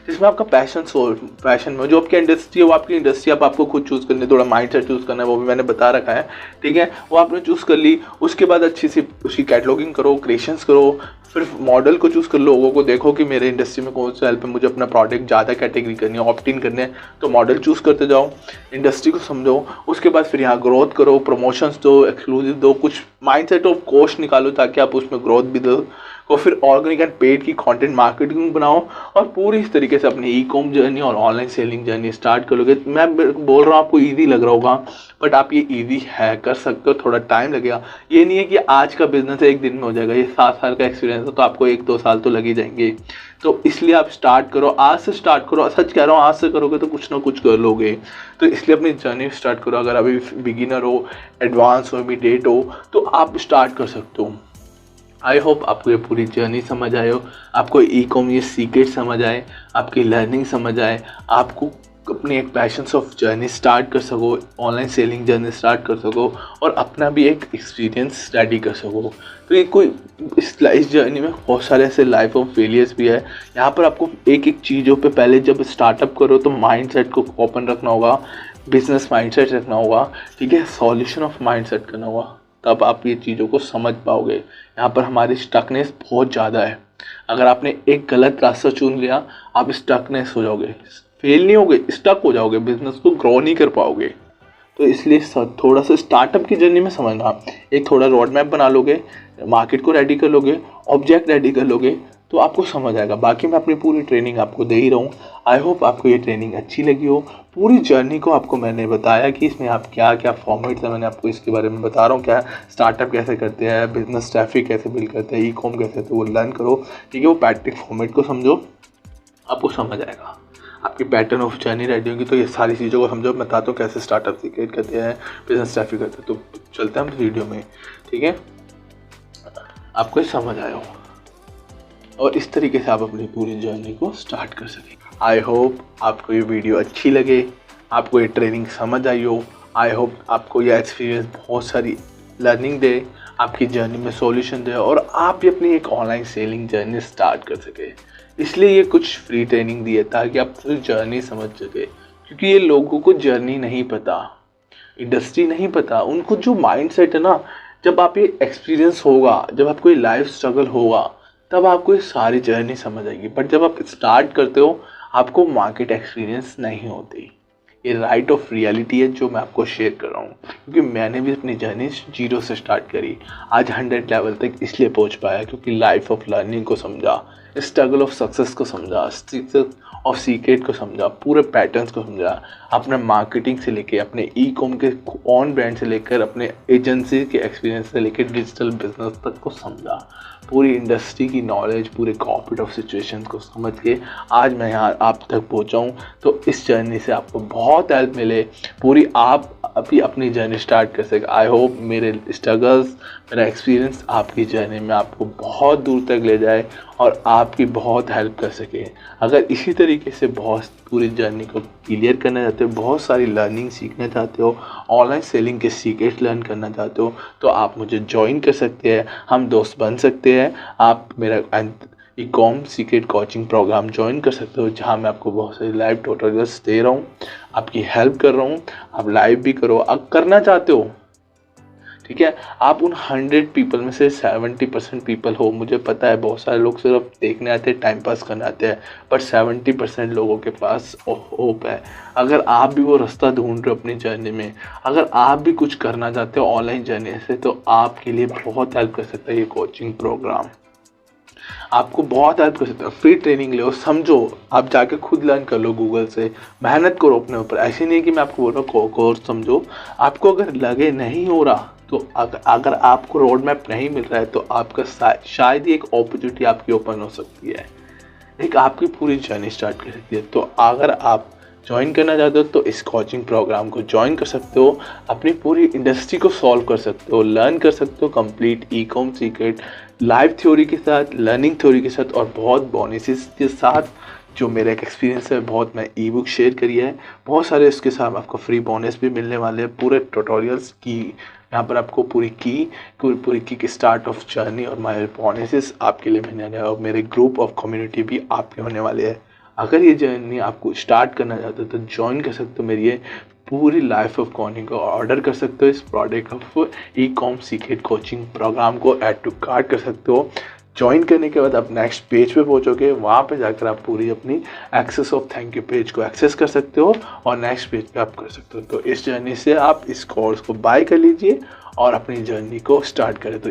जिसमें आपका पैशन में जो आपकी इंडस्ट्री है वो आपकी इंडस्ट्री आपको खुद चूज़ करनी है, थोड़ा माइंड सेट चूज़ करना है, वो भी मैंने बता रखा है। ठीक है, वो आपने चूज़ कर ली। उसके बाद अच्छी सी उसकी कैटलॉगिंग करो, क्रिएशंस करो, फिर मॉडल को चूज़ कर लो, लोगों को देखो कि मेरे इंडस्ट्री में कौन सा हेल्प है, मुझे अपना प्रोडक्ट ज़्यादा कैटेगरी करनी है, ऑप्ट इन करने हैं, तो मॉडल चूज़ करते जाओ, इंडस्ट्री को समझो। उसके बाद फिर यहाँ ग्रोथ करो, प्रमोशंस दो, एक्सक्लूसिव दो, कुछ माइंडसेट ऑफ कॉस्ट निकालो ताकि आप उसमें ग्रोथ भी दो को। फिर ऑर्गेनिक एंड पेड की कंटेंट मार्केटिंग बनाओ और पूरी इस तरीके से अपनी ई कॉम जर्नी और ऑनलाइन सेलिंग जर्नी स्टार्ट करोगे। मैं बोल रहा हूँ आपको ईजी लग रहा होगा, बट आप ये ईजी है, कर सकते हो, थोड़ा टाइम लगेगा। ये नहीं है कि आज का बिजनेस एक दिन में हो जाएगा, ये 7 साल का एक्सपीरियंस है तो आपको 1-2 साल तो लग ही जाएंगे। तो इसलिए आप स्टार्ट करो, आज से स्टार्ट करो। सच कह रहा हूँ, आज से करोगे तो कुछ ना कुछ कर लोगे। तो इसलिए अपनी जर्नी स्टार्ट करो। अगर अभी बिगिनर हो, एडवांस हो, इमीडिएट हो, तो आप स्टार्ट कर सकते हो। आई होप आपको ये पूरी जर्नी समझ आए हो, आपको ई कॉमर्स सीक्रेट समझ आए, आपकी लर्निंग समझ आए, आपको अपनी एक पैशंस ऑफ जर्नी स्टार्ट कर सको, ऑनलाइन सेलिंग जर्नी स्टार्ट कर सको और अपना भी एक एक्सपीरियंस रेडी कर सको। तो ये कोई इस जर्नी में बहुत सारे ऐसे लाइफ ऑफ फेलियर्स भी है। यहाँ पर आपको एक एक चीज़ों पे पहले जब स्टार्टअप करो तो माइंडसेट को ओपन रखना होगा, बिजनेस माइंडसेट रखना होगा, ठीक है, सॉल्यूशन ऑफ माइंडसेट करना होगा, तब आप ये चीज़ों को समझ पाओगे। यहाँ पर हमारी स्टकनेस बहुत ज़्यादा है। अगर आपने एक गलत रास्ता चुन लिया, आप स्टकनेस हो जाओगे, फेल नहीं होगे, स्टक हो जाओगे, बिजनेस को ग्रो नहीं कर पाओगे। तो इसलिए थोड़ा सा स्टार्टअप की जर्नी में समझना, एक थोड़ा रोड मैप बना लोगे, मार्केट को रेडी कर लोगे, ऑब्जेक्ट रेडी कर लोगे, तो आपको समझ आएगा। बाकी मैं अपनी पूरी ट्रेनिंग आपको दे ही रहा हूँ। आई होप आपको ये ट्रेनिंग अच्छी लगी हो। पूरी जर्नी को आपको मैंने बताया कि इसमें आप क्या क्या फॉर्मेट है, मैंने आपको इसके बारे में बता रहा हूँ, क्या स्टार्टअप कैसे करते हैं, बिजनेस ट्रैफिक कैसे बिल्ड करते हैं, ई कॉम कैसे, तो वो लर्न करो। ठीक है, वो पैट्रिक फॉर्मेट को समझो, आपको समझ आएगा, आपकी पैटर्न ऑफ जर्नी रेडी होगी। तो ये सारी चीज़ों को समझो, मैं बताता हूँ कैसे स्टार्टअप क्रिएट करते हैं, बिजनेस ट्रैफिक करते हैं। तो चलते हैं हम वीडियो में, ठीक है, आपको समझ आया हो और इस तरीके से आप अपनी पूरी जर्नी को स्टार्ट कर सकें। आई होप आपको ये वीडियो अच्छी लगे, आपको ये ट्रेनिंग समझ आई हो। आई होप आपको ये एक्सपीरियंस बहुत सारी लर्निंग दे, आपकी जर्नी में सॉल्यूशन दे और आप भी अपनी एक ऑनलाइन सेलिंग जर्नी स्टार्ट कर सके। इसलिए ये कुछ फ्री ट्रेनिंग दी है ताकि आप पूरी जर्नी समझ सके, क्योंकि ये लोगों को जर्नी नहीं पता, इंडस्ट्री नहीं पता, उनको जो माइंडसेट है ना, जब आप ये एक्सपीरियंस होगा, जब आपको ये लाइफ स्ट्रगल होगा, तब आपको ये सारी जर्नी समझ आएगी। बट जब आप स्टार्ट करते हो, आपको मार्केट एक्सपीरियंस नहीं होती। ये राइट ऑफ रियलिटी है जो मैं आपको शेयर कर रहा हूँ, क्योंकि मैंने भी अपनी जर्नी 0 से स्टार्ट करी, आज 100 लेवल तक इसलिए पहुँच पाया क्योंकि लाइफ ऑफ लर्निंग को समझा, स्ट्रगल ऑफ सक्सेस को समझा, सक्सेस ऑफ सीक्रेट को समझा, पूरे पैटर्न्स को समझा, अपने मार्केटिंग से लेके, अपने ई कॉम के ऑन ब्रांड से लेकर, अपने एजेंसी के एक्सपीरियंस से लेकर डिजिटल बिजनेस तक को समझा, पूरी इंडस्ट्री की नॉलेज, पूरे कॉर्पोरेट ऑफ सिचुएशन को समझ के आज मैं यहाँ आप तक पहुँचा हूँ। तो इस जर्नी से आपको बहुत हेल्प मिले, पूरी आप अभी अपनी जर्नी स्टार्ट कर सके। आई होप मेरे स्ट्रगल्स, मेरा एक्सपीरियंस आपकी जर्नी में आपको बहुत दूर तक ले जाए और आपकी बहुत हेल्प कर सके। अगर इसी तरीके से बहुत पूरी जर्नी को क्लियर करना चाहते हो, बहुत सारी लर्निंग सीखना चाहते हो, ऑनलाइन सेलिंग के सीक्रेट लर्न करना चाहते हो, तो आप मुझे ज्वाइन कर सकते हैं, हम दोस्त बन सकते हैं। आप मेरा e com secret coaching program join कर सकते हो, जहां मैं आपको बहुत सारी लाइव ट्यूटोरियल्स दे रहा हूं, आपकी हेल्प कर रहा हूं। आप लाइव भी करो, आप करना चाहते हो, ठीक है, आप उन 100 पीपल में से 70% पीपल हो, मुझे पता है बहुत सारे लोग सिर्फ देखने आते हैं, टाइम पास करने आते हैं, बट 70% लोगों के पास होप है। अगर आप भी वो रास्ता ढूंढ रहे हो अपनी जर्नी में, अगर आप भी कुछ करना चाहते हो ऑनलाइन जर्नी से, तो आपके लिए बहुत हेल्प कर सकता है ये कोचिंग प्रोग्राम। आपको बहुत हेल्प कर सकता है। फ्री ट्रेनिंग लो, समझो, आप जाके खुद लर्न कर लो गूगल से, मेहनत करो अपने ऊपर। ऐसे नहीं कि मैं आपको बोल रहा हूँ कोर्स समझो, आपको अगर लगे नहीं हो रहा तो अगर आपको रोड मैप नहीं मिल रहा है तो आपका शायद ही एक अपॉर्चुनिटी आपकी ओपन हो सकती है, एक आपकी पूरी जर्नी स्टार्ट कर सकती है। तो अगर आप ज्वाइन करना चाहते हो तो इस कोचिंग प्रोग्राम को ज्वाइन कर सकते हो, अपनी पूरी इंडस्ट्री को सॉल्व कर सकते हो, लर्न कर सकते हो complete e-com secret live theory के साथ, लर्निंग थ्योरी के साथ और बहुत बोनसेस के साथ। जो मेरा एक एक्सपीरियंस है, बहुत मैं ई बुक शेयर करी है, बहुत सारे इसके साथ आपको फ्री बोनस भी मिलने वाले हैं। पूरे ट्यूटोरियल्स की यहाँ पर आपको पूरी की स्टार्ट ऑफ जर्नी और माय बोनसेस आपके लिए मिलने वाले हैं, और मेरे ग्रुप ऑफ कम्युनिटी भी आपके होने वाले हैं। अगर ये जर्नी आपको स्टार्ट करना चाहते हो तो ज्वाइन कर सकते हो मेरी ये पूरी लाइफ ऑफ कॉर्निंग को, ऑर्डर कर सकते हो इस product of e-com secret coaching programme को ऐड टू कार्ट कर सकते हो। ज्वाइन करने के बाद आप नेक्स्ट पेज पे पहुंचोगे, वहाँ पे जाकर आप पूरी अपनी access of thank you page को एक्सेस कर सकते हो और नेक्स्ट पेज पे आप कर सकते हो। तो इस जर्नी से आप इस कोर्स को बाय कर लीजिए और अपनी जर्नी को स्टार्ट करें। तो